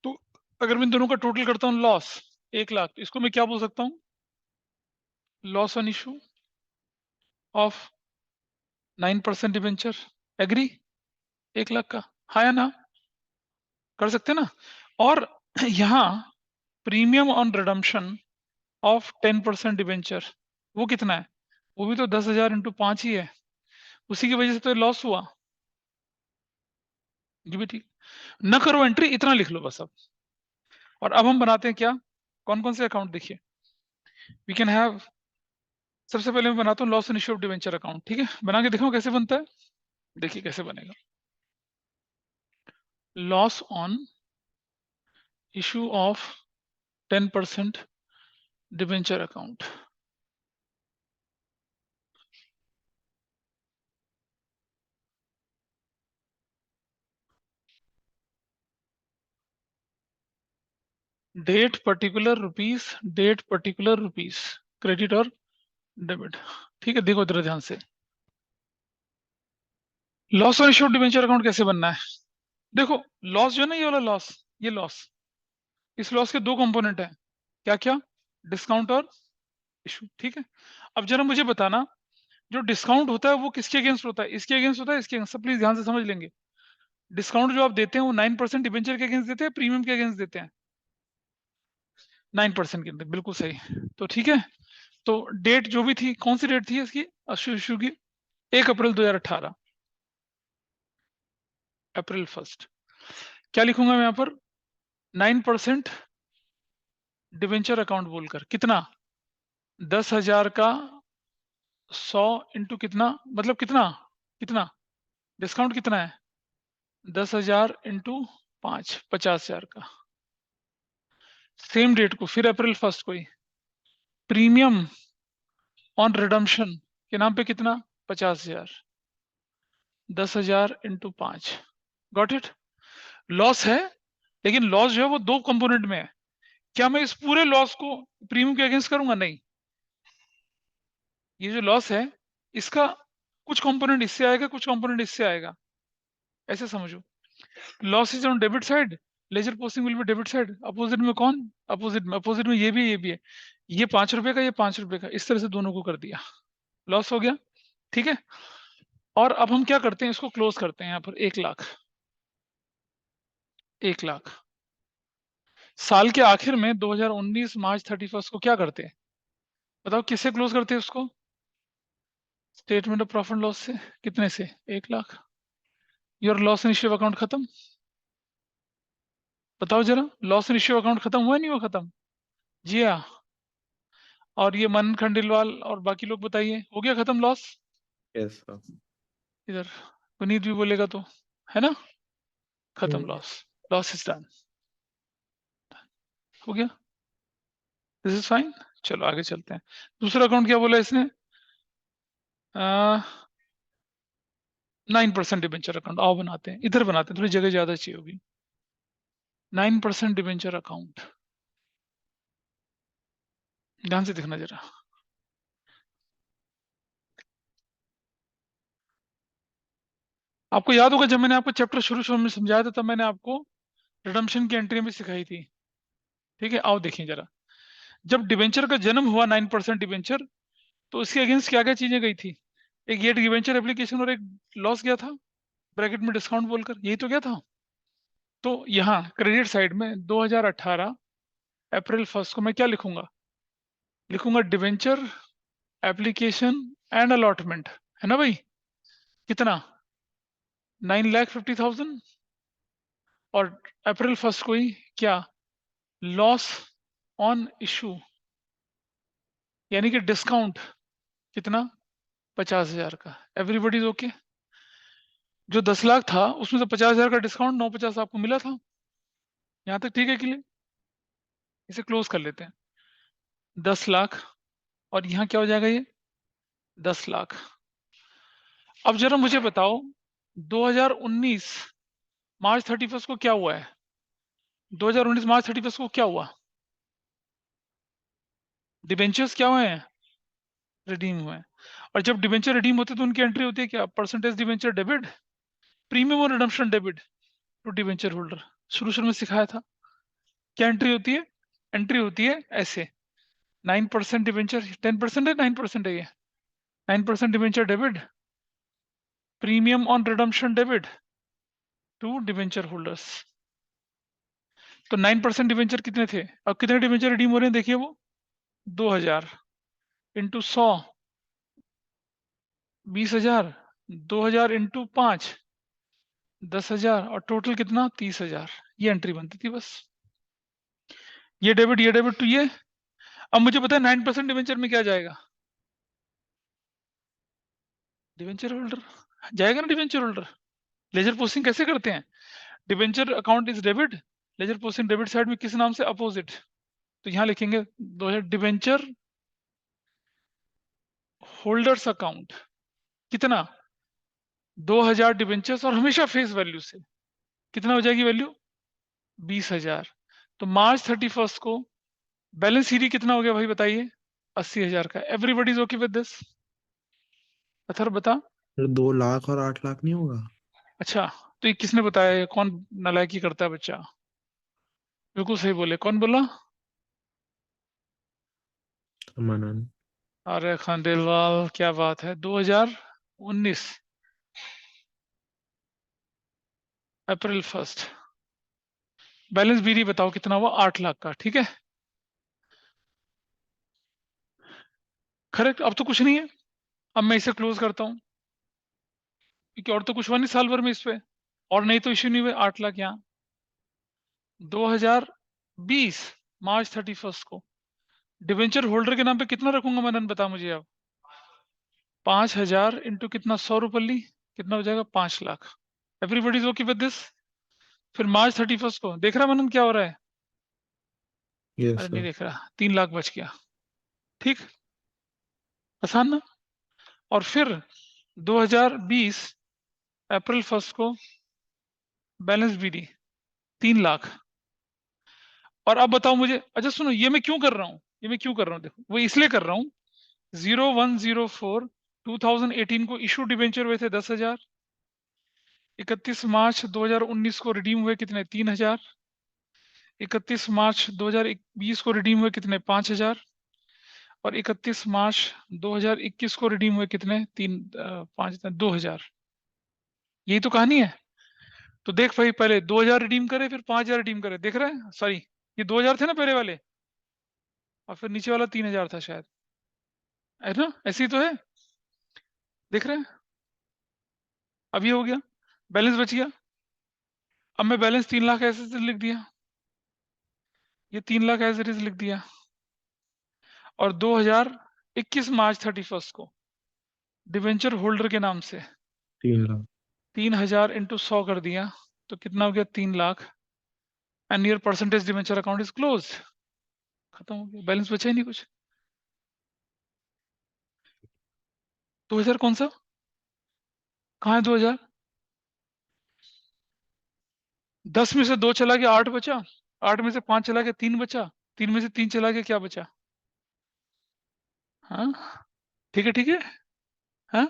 Speaker 1: तो अगर मैं इन दोनों का टोटल करता हूँ लॉस 1,00,000, तो इसको मैं क्या बोल सकता हूँ? Loss on issue of 9% debenture. Agree? 1,00,000 का। हाँ या ना? कर सकते ना? और यहाँ premium on redemption of 10% debenture, वो कितना है? वो भी तो 10,000 इंटू 5 ही है। उसी की वजह से तो लॉस हुआ। ये भी ठीक। न करो एंट्री, इतना लिख लो बस अब। और अब हम बनाते हैं क्या? कौन कौन से अकाउंट देखिए वी कैन हैव। सबसे पहले मैं बनाता हूँ loss and issue of debenture account. ठीक है, बना के दिखाओ कैसे बनता है। देखिए कैसे बनेगा। Loss on issue of 10% debenture account. Date particular rupees, date particular rupees, credit और डेबिट। ठीक है, देखो इधर ध्यान से। Loss on issue of debenture account कैसे बनना है? देखो, लॉस जो है ना, ये वाला लॉस, ये लॉस, इस लॉस के दो कंपोनेंट हैं। क्या क्या? डिस्काउंट और इशू। ठीक है। अब जरा मुझे बताना, जो डिस्काउंट होता है वो किसके अगेंस्ट होता है? इसके अगेंस्ट होता है, इसके अगेंस्ट? प्लीज ध्यान से समझ लेंगे। डिस्काउंट जो आप देते हैं वो 9% डिबेंचर के अगेंस्ट देते हैं, प्रीमियम के अगेंस्ट देते हैं? 9% के अंदर, बिल्कुल सही। तो ठीक है, तो डेट जो भी थी, कौन सी डेट थी इसकी इशू की? 1 अप्रैल 2018, अप्रैल 1। क्या लिखूंगा मैं यहाँ पर? 9% डिबेंचर अकाउंट बोलकर कितना? 10,000 का 100 इंटू कितना, मतलब कितना, कितना डिस्काउंट कितना है? 10,000 इंटू 5, 50,000 का। सेम डेट को फिर अप्रैल 1 को ही प्रीमियम ऑन रिडम्पशन के नाम पे कितना? 50,000। 10,000 इंटू 5। Got it? लॉस है, लेकिन लॉस जो है वो दो कंपोनेंट में है। क्या मैं इस पूरे लॉस को प्रीमियम के अगेंस्ट करूंगा? नहीं। ये जो लॉस है, इसका कुछ कंपोनेंट इससे आएगा, कुछ कंपोनेंट इससे आएगा। ऐसे समझो, loss is on debit side, ledger posting will be debit side. Opposite में कौन? अपोजिट में ये भी है। ये 5 रुपए का, ये 5 रुपए का, इस तरह से दोनों को कर दिया, लॉस हो गया। ठीक है। और अब हम क्या करते हैं, इसको क्लोज करते हैं यहाँ पर। 1,00,000, 1,00,000 साल के आखिर में 2019 मार्च 31 को क्या करते हैं? बताओ किससे क्लोज करते हैं उसको? स्टेटमेंट ऑफ प्रॉफिट लॉस से। कितने से? 1,00,000। Your loss and issue account खत्म। बताओ जरा, लॉस एंड इश्यू अकाउंट खत्म हुआ नहीं हुआ? खत्म। जी हाँ। और ये मनन खंडेलवाल और बाकी लोग बताइए, हो गया खत्म लॉस?
Speaker 3: Yes sir.
Speaker 1: इधर पुनीत भी बोलेगा तो, है ना? खत्म
Speaker 2: हम्म,
Speaker 1: लॉस, लॉस इज डन, हो गया। This is fine. चलो आगे चलते हैं। दूसरा अकाउंट क्या बोला इसने? 9% डिबेंचर अकाउंट। आओ बनाते हैं, इधर बनाते हैं, थोड़ी जगह ज्यादा चाहिए होगी। 9% डिबेंचर अकाउंट, ध्यान से देखना जरा। आपको याद होगा जब मैंने आपको चैप्टर शुरू शुरू में समझाया था, तब मैंने आपको रिडम्पशन की एंट्री भी सिखाई थी। ठीक है, आओ देखें जरा। जब डिबेंचर का जन्म हुआ 9% डिबेंचर, तो उसके अगेंस्ट क्या क्या चीजें गई थी? एक ये डिबेंचर एप्लीकेशन और एक लॉस गया था ब्रैकेट में डिस्काउंट बोलकर, यही तो क्या था? तो यहाँ क्रेडिट साइड में 2018 अप्रैल 1 को मैं क्या लिखूंगा? लिखूंगा डिबेंचर एप्लीकेशन एंड अलॉटमेंट, है ना भाई? कितना? 9,50,000। और अप्रैल 1 को ही क्या? लॉस ऑन इशू, यानी कि डिस्काउंट कितना? 50,000 का। Everybody okay? जो 10,00,000 था उसमें से 50,000 का डिस्काउंट 950 आपको मिला था। यहाँ तक ठीक है के लिए? इसे क्लोज कर लेते हैं। 10,00,000 और यहाँ क्या हो जाएगा ये? 10,00,000। अब जरा मुझे बताओ, 2019 मार्च 31 को क्या हुआ है? 2019 मार्च 31 को क्या हुआ? डिबेंचर्स क्या हुए हैं? रिडीम हुए हैं। और जब डिबेंचर रिडीम होते हैं तो उनकी एंट्री होती है क्या? परसेंटेज डिबेंचर डेबिट, प्रीमियम और redemption debit to debenture holder. शुरू शुरू में सिखाया था। क्या एंट्री होती है? एंट्री होती है ऐसे, 9% डिबेंचर, 10% है, 9% है ये, 9% debenture debit, premium on redemption debit to debenture holders. तो 9% डिबेंचर कितने थे? अब कितने डिबेंचर रिडीम हो रहे हैं देखिए, वो 2000 इंटू 100, 20,000, 2000 इंटू 5, 10,000, और टोटल कितना? 30,000। ये एंट्री बनती थी बस। ये डेबिट टू ये। अब मुझे पता है 9% डिवेंचर में क्या जाएगा? डिवेंचर होल्डर जाएगा ना, डिवेंचर होल्डर। लेजर पोस्टिंग कैसे करते हैं? Debenture account is debit, ledger posting debit side में किस नाम से? अपोजिट। तो यहां लिखेंगे 2000 डिवेंचर होल्डर्स अकाउंट, कितना? 2000 डिवेंचर्स, और हमेशा फेस वैल्यू से। कितना हो जाएगी वैल्यू? 20,000। तो मार्च 31 को बैलेंस सीडी कितना हो गया भाई बताइए? 80,000 का। Everybody is okay with this? अथर बता।
Speaker 3: फिर 2 लाख और 8 लाख नहीं होगा?
Speaker 1: अच्छा, तो ये किसने बताया? ये कौन नालायकी करता है बच्चा? बिल्कुल सही बोले। कौन बोला?
Speaker 3: मनन।
Speaker 1: अरे खंडेलवाल, क्या बात है। 2019 अप्रैल 1, बैलेंस बीडी बताओ कितना हुआ? 8 लाख का, ठीक है। करेक्ट। अब तो कुछ नहीं है। अब मैं इसे क्लोज करता हूँ, क्योंकि और तो कुछ हुआ नहीं साल भर में इस पे, और नहीं तो इश्यू नहीं हुए। 8 लाख यहाँ। 2020 मार्च 31 को डिवेंचर होल्डर के नाम पे कितना रखूंगा मनन, बता मुझे अब। 5,000 इंटू कितना? 100 रुपये ली, कितना हो जाएगा? 5 lakh. Everybody is okay with this? फिर मार्च 31 को देख रहा है मनन क्या हो रहा है?
Speaker 3: यस
Speaker 1: अरे नहीं
Speaker 3: सर।
Speaker 1: देख रहा, 3 लाख बच गया। ठीक, आसान ना। और फिर 2020 अप्रैल 1 को बैलेंस बीडी 3 लाख। और अब बताओ मुझे, अच्छा सुनो, ये मैं क्यों कर रहा हूँ? ये मैं क्यों कर रहा हूँ? देखो, वो इसलिए कर रहा हूँ, 0104 2018 को इशू डिबेंचर हुए थे 10,000, 31 मार्च 2019 को रिडीम हुए कितने? 3,000, 31 मार्च 2020 को रिडीम हुए कितने? 5,000, और 31 मार्च 2021 को रिडीम हुए कितने? 2,000। यही तो कहानी है। तो देख भाई, पहले 2,000 रिडीम करे, फिर 5,000 रिडीम करे, देख रहे हैं? सॉरी, ये 2,000 थे ना पहले वाले, और फिर नीचे वाला 3,000 था शायद, है ना? ऐसे ही तो है, देख रहे हैं? अब ये हो गया, बैलेंस बच गया। अब मैं बैलेंस 3 लाख ऐसे लिख दिया, ये 3 लाख एज इट इज लिख दिया। और 2021 मार्च 31 को डिवेंचर होल्डर के नाम से
Speaker 3: 3 लाख।
Speaker 1: 3,000 इंटू 100 कर दिया, तो कितना हो गया? 3 lakh. And your percentage debenture account is close. खत्म हो गया, बैलेंस बचा ही नहीं कुछ। 2,000 कौन सा? कहाँ है 2,000? 10 में से 2 चला गया, 8 बचा। 8 में से 5 चला गया, 3 बचा। 3 में से 3 चला गया, क्या बचा? हाँ, ठीक है, ठीक है। हाँ,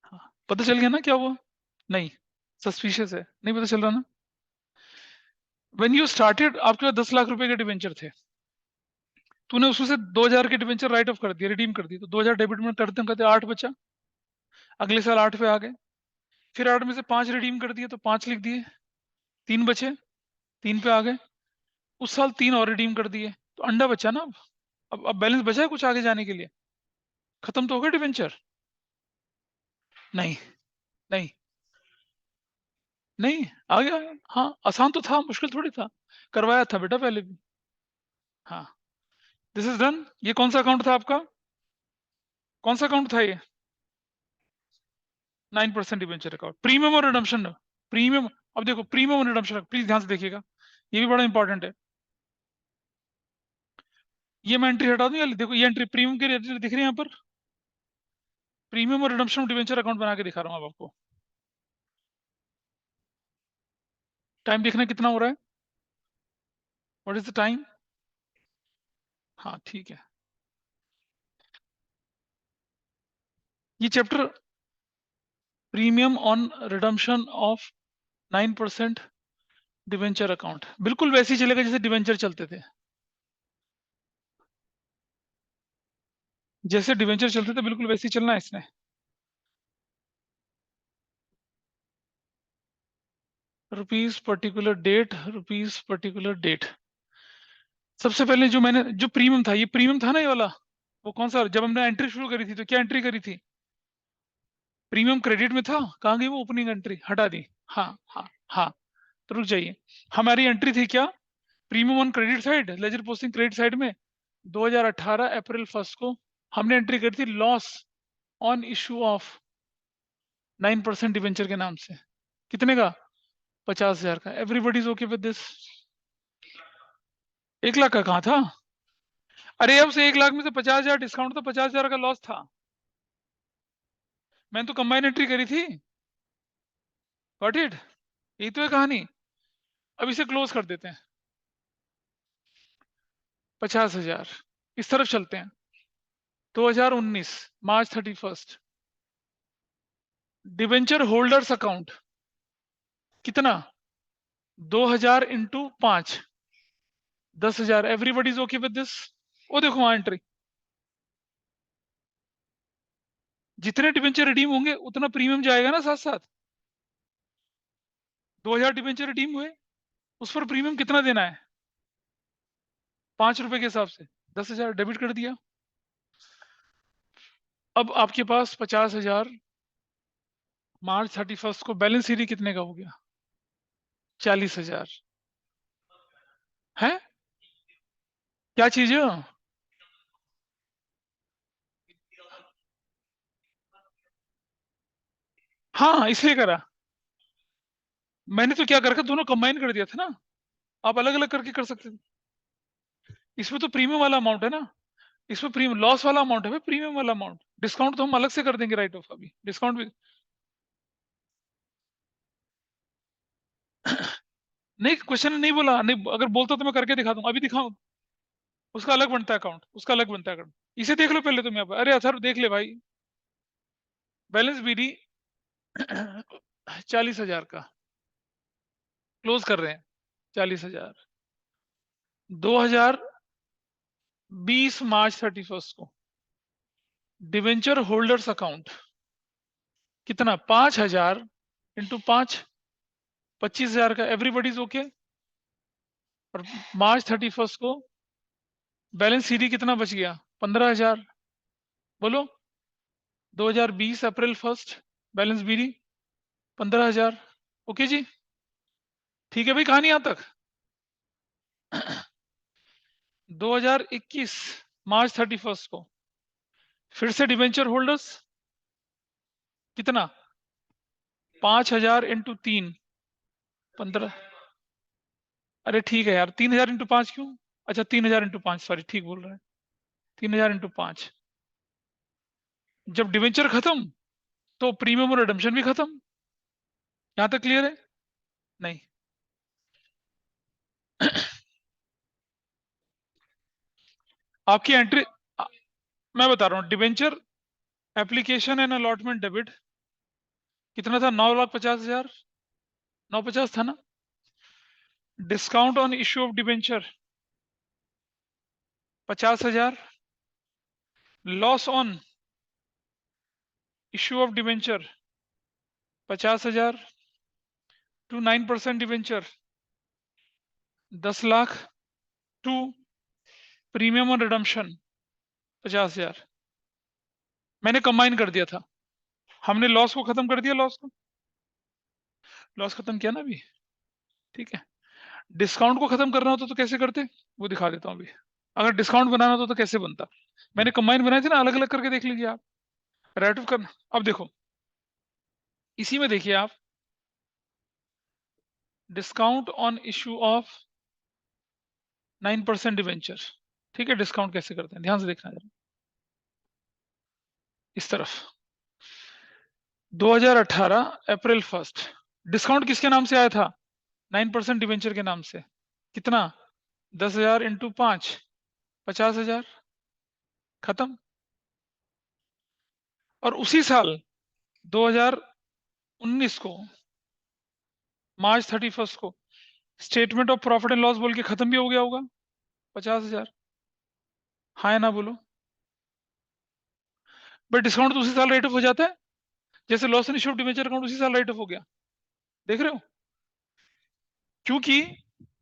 Speaker 1: हाँ, पता चल गया ना क्या हुआ? नहीं, सस्पिशियस है, नहीं पता चल रहा ना। व्हेन यू स्टार्टेड आपके पास 10 लाख रुपए के डिवेंचर थे, तूने उसमें से 2,000 के डिवेंचर राइट ऑफ कर दिए, रिडीम कर दिए, तो 2,000 डेबिट में करते करते 8 बचा। अगले साल 8 पे आ गए, फिर 8 में से 5 रिडीम कर दिए, तो 5 लिख दिए, 3 बचे, 3 पे आ गए। उस साल 3 और रिडीम कर दिए, तो अंडा बचा ना। अब बैलेंस बचा है कुछ आगे जाने के लिए? खत्म तो हो गया डिवेंचर? नहीं, नहीं, नहीं, आ गया। हाँ, आसान तो था, मुश्किल थोड़ी था, करवाया था बेटा पहले भी। हाँ, दिस इज डन। ये कौन सा अकाउंट था आपका? कौन सा अकाउंट था ये? 9% डिवेंचर अकाउंट, प्रीमियम और रिडम्पशन। प्रीमियम, अब देखो, प्रीमियम और रिडम्पशन प्लीज ध्यान से देखिएगा, ये भी बड़ा इंपॉर्टेंट है। ये मैं एंट्री हटा दूं, या देखो ये एंट्री प्रीमियम की एंट्री दिख रही है यहाँ पर। प्रीमियम और रिडम्पशन डिवेंचर अकाउंट बना के दिखा रहा हूँ अब आपको। टाइम देखना कितना हो रहा है? What is the time? हाँ ठीक है। ये chapter premium on redemption of 9% debenture account बिल्कुल वैसे ही चलेगा जैसे डिवेंचर चलते थे, जैसे डिवेंचर चलते थे बिल्कुल वैसे ही चलना है इसने। Rupees particular date. सबसे पहले जो मैंने जो प्रीमियम था, ये प्रीमियम था ना ये वाला, वो कौन सा, जब हमने एंट्री शुरू करी थी तो क्या एंट्री करी थी? प्रीमियम क्रेडिट में था, कहाँ गई वो ओपनिंग एंट्री, हटा दी। हाँ हाँ हाँ, तो रुक जाइए, हमारी एंट्री थी क्या? Premium on credit side, ledger posting credit side में 2018 अप्रैल 1 को हमने एंट्री करी थी loss on issue of 9% debenture के नाम से। कितने का? 50,000 का। Everybody is okay with this? 1 lakh का कहाँ था? अरे अब से 1 लाख में से 50,000 डिस्काउंट, तो 50,000 का लॉस था। मैंने तो कंबाइन एंट्री करी थी। Got it? यही तो है कहानी। अब इसे क्लोज कर देते हैं। 50,000 इस तरफ चलते हैं। 2019 मार्च 31 डिवेंचर होल्डर्स अकाउंट कितना? 2,000 into 5, 10,000। Everybody is okay with this? वो देखो वहां एंट्री, जितने डिवेंचर रिडीम होंगे उतना प्रीमियम जाएगा ना साथ साथ। 2,000 डिवेंचर रिडीम हुए, उस पर प्रीमियम कितना देना है? 5 रुपए के हिसाब से 10,000 डेबिट कर दिया। अब आपके पास 50,000 मार्च 31 को बैलेंस सीरी कितने का हो गया? 40,000 है। क्या चीज है? हाँ इसलिए करा मैंने, तो क्या कर रखा, दोनों कंबाइन कर दिया था ना। आप अलग अलग करके कर सकते थे। इसमें तो प्रीमियम वाला अमाउंट है ना, इसमें प्रीमियम लॉस वाला अमाउंट है, प्रीमियम वाला अमाउंट। डिस्काउंट तो हम अलग से कर देंगे, राइट ऑफ अभी डिस्काउंट भी नहीं। क्वेश्चन नहीं बोला, नहीं अगर बोलता तो मैं करके दिखा दूं, अभी दिखाऊं? उसका अलग बनता है अकाउंट, उसका अलग बनता है अकाउंट। इसे देख लो पहले तुम यहाँ पर। अरे अथर देख ले भाई, बैलेंस बीडी 40,000 का क्लोज कर रहे हैं। 40,000 2020 मार्च 31 को डिवेंचर होल्डर्स अकाउंट कितना? 5,000 इंटू 5, 25,000 का। Everybody is okay? और मार्च 31 को बैलेंस सीडी कितना बच गया? 15,000। बोलो, 2020 अप्रैल 1 बैलेंस बीडी 15,000। ओके जी, ठीक है भाई, कहानी यहां तक। 2021 मार्च 31 को फिर से डिवेंचर होल्डर्स कितना? 5,000 इंटू 3, 15। अरे ठीक है यार, 3,000 इंटू 5 क्यों? अच्छा 3,000 इंटू 5, सॉरी ठीक बोल रहे हैं। 3,000 इंटू 5, जब डिवेंचर खत्म तो प्रीमियम और रिडम्पशन भी खत्म। यहां तक क्लियर है? नहीं। आपकी एंट्री, मैं बता रहा हूं, debenture application and allotment debit कितना था? 9,50,000, 950 था ना। Discount on issue of debenture 50,000, loss on issue of debenture 50,000 to 9% debenture 10 lakh, to premium और रिडम्पशन 50,000। मैंने कंबाइन कर दिया था, हमने लॉस को खत्म कर दिया, लॉस खत्म किया ना अभी। ठीक है, डिस्काउंट को खत्म करना होता तो कैसे करते, वो दिखा देता हूं अभी। अगर डिस्काउंट बनाना होता तो कैसे बनता? मैंने कंबाइन बनाए थे ना, अलग अलग करके देख लीजिए आप। राइट ऑफ करना, अब देखो इसी में देखिए आप, discount on issue of 9% debenture. ठीक है, डिस्काउंट कैसे करते हैं ध्यान से देखना जरा। इस तरफ 2018 अप्रैल 1 डिस्काउंट किसके नाम से आया था? 9% डिवेंचर के नाम से। कितना? 10,000 इंटू 5, 50,000, खत्म। और उसी साल 2019 को मार्च 31 को statement of profit and loss बोल के खत्म भी हो गया होगा 50,000। हाँ या ना बोलो। बट डिस्काउंट तो उसी साल राइट ऑफ हो जाता है, जैसे loss and issue of debenture account उसी साल राइट ऑफ हो गया। देख रहे हो? क्योंकि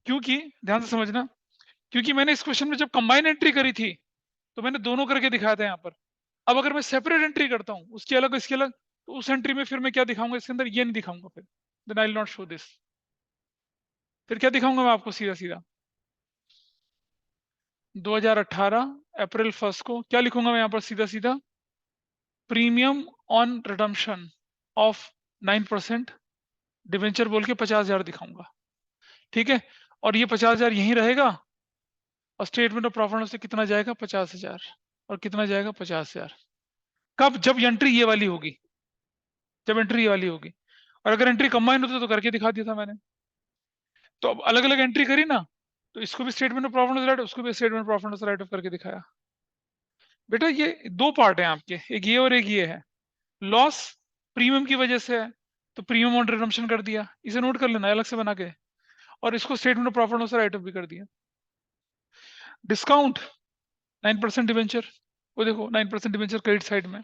Speaker 1: क्योंकि ध्यान से समझना, क्योंकि मैंने इस क्वेश्चन में जब कंबाइन एंट्री करी थी तो मैंने दोनों करके दिखाया था यहाँ पर। अब अगर मैं सेपरेट एंट्री करता हूँ, उसकी अलग इसकी अलग, तो उस एंट्री में फिर मैं क्या दिखाऊंगा इसके अंदर, ये नहीं दिखाऊंगा। फिर then I will not show this. फिर क्या दिखाऊंगा मैं आपको सीधा सीधा? 2018 अप्रैल 1 को क्या लिखूंगा मैं यहाँ पर सीधा सीधा? Premium on redemption of 9% debenture बोल के 50,000 दिखाऊंगा। ठीक है, और ये 50,000 यहीं रहेगा, और स्टेटमेंट ऑफ प्रॉफिट से कितना जाएगा? 50,000। और कितना जाएगा? 50,000। कब? जब एंट्री ये वाली होगी, जब एंट्री ये वाली होगी। और अगर एंट्री कंबाइन होती तो करके दिखा दिया था मैंने। तो अब अलग अलग एंट्री करी ना, तो इसको भी स्टेटमेंट ऑफ प्रॉफिट राइट, उसको भी statement of profit right of करके दिखाया। बेटा ये दो पार्ट है आपके, एक ये और एक ये है। लॉस प्रीमियम की वजह से है, तो प्रीमियम ऑन रिडम्पशन कर दिया, इसे नोट कर लेना अलग से बना के। और इसको स्टेटमेंट ऑफ प्रॉफिट से राइट ऑफ भी कर दिया। डिस्काउंट 9% डिवेंचर, वो देखो 9% डिवेंचर क्रेडिट साइड में।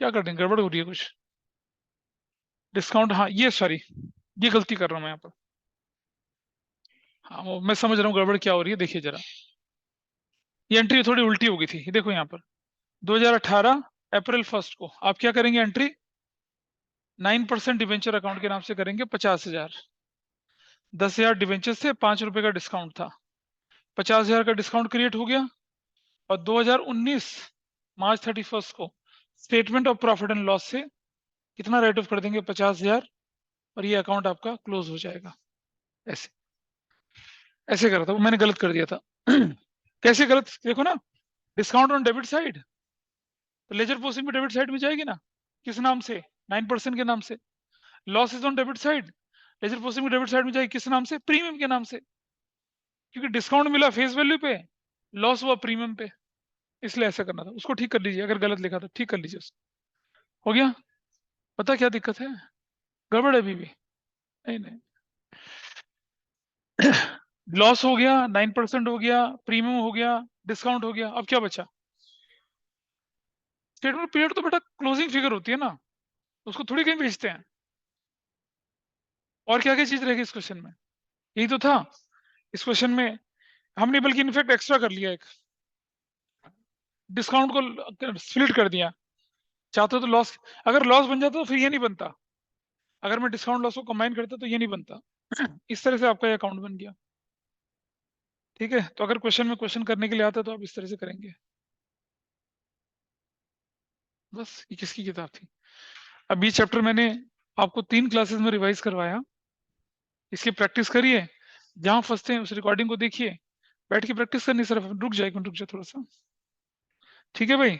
Speaker 1: क्या कर रहे हैं? गड़बड़ हो रही है कुछ? डिस्काउंट, हाँ ये सॉरी, ये गलती कर रहा हूं मैं यहाँ पर। हाँ मैं समझ रहा हूँ गड़बड़ क्या हो रही है। देखिए जरा, ये एंट्री थोड़ी उल्टी हो गई थी। ये देखो यहाँ पर 2018 अप्रैल 1 को आप क्या करेंगे? एंट्री 9% डिवेंचर अकाउंट के नाम से करेंगे 50,000। 10,000 डिवेंचर से 5 रुपए का डिस्काउंट था, 50,000 का डिस्काउंट क्रिएट हो गया। और 2019 मार्च 31 को statement of profit and loss से कितना राइट ऑफ कर देंगे? 50,000। और ये अकाउंट आपका क्लोज हो जाएगा। ऐसे ऐसे करा था, वो मैंने गलत कर दिया था। कैसे गलत? देखो ना, डिस्काउंट ऑन डेबिट साइड, तो लेजर पोस्टिंग भी डेबिट साइड में जाएगी ना। किस नाम से? 9% के नाम से। Loss is on debit side, ledger posting भी डेबिट साइड में जाएगी। किस नाम से? प्रीमियम के नाम से। क्योंकि डिस्काउंट मिला फेस वैल्यू पे, लॉस हुआ प्रीमियम पे, इसलिए ऐसा करना था। उसको ठीक कर लीजिए, अगर गलत लिखा तो ठीक कर लीजिए उसको। हो गया? पता क्या दिक्कत है? गड़बड़ है अभी भी? नहीं नहीं। लॉस हो गया, 9% हो गया, प्रीमियम हो गया, डिस्काउंट हो गया, अब क्या बचा? स्टेटमेंट पीरियड तो बेटा क्लोजिंग फिगर होती है ना, उसको थोड़ी कहीं बेचते हैं। और क्या क्या चीज रहेगी इस क्वेश्चन में? यही तो था इस क्वेश्चन में। हमने बल्कि इनफैक्ट एक्स्ट्रा कर लिया, एक डिस्काउंट को स्प्लिट कर दिया। चाहते तो लॉस, अगर लॉस बन जाता तो फिर ये नहीं बनता। अगर मैं डिस्काउंट लॉस को कंबाइन करता तो ये नहीं बनता। इस तरह से आपका ये अकाउंट बन गया। ठीक है, तो अगर क्वेश्चन में क्वेश्चन करने के लिए आता तो आप इस तरह से करेंगे। बस ये किसकी किताब थी? अब ये चैप्टर मैंने आपको 3 क्लासेस में रिवाइज करवाया, इसकी प्रैक्टिस करिए। जहां फंसते हैं उस रिकॉर्डिंग को देखिए, बैठ के प्रैक्टिस करनी, सिर्फ रुक जाए थोड़ा सा। ठीक है भाई?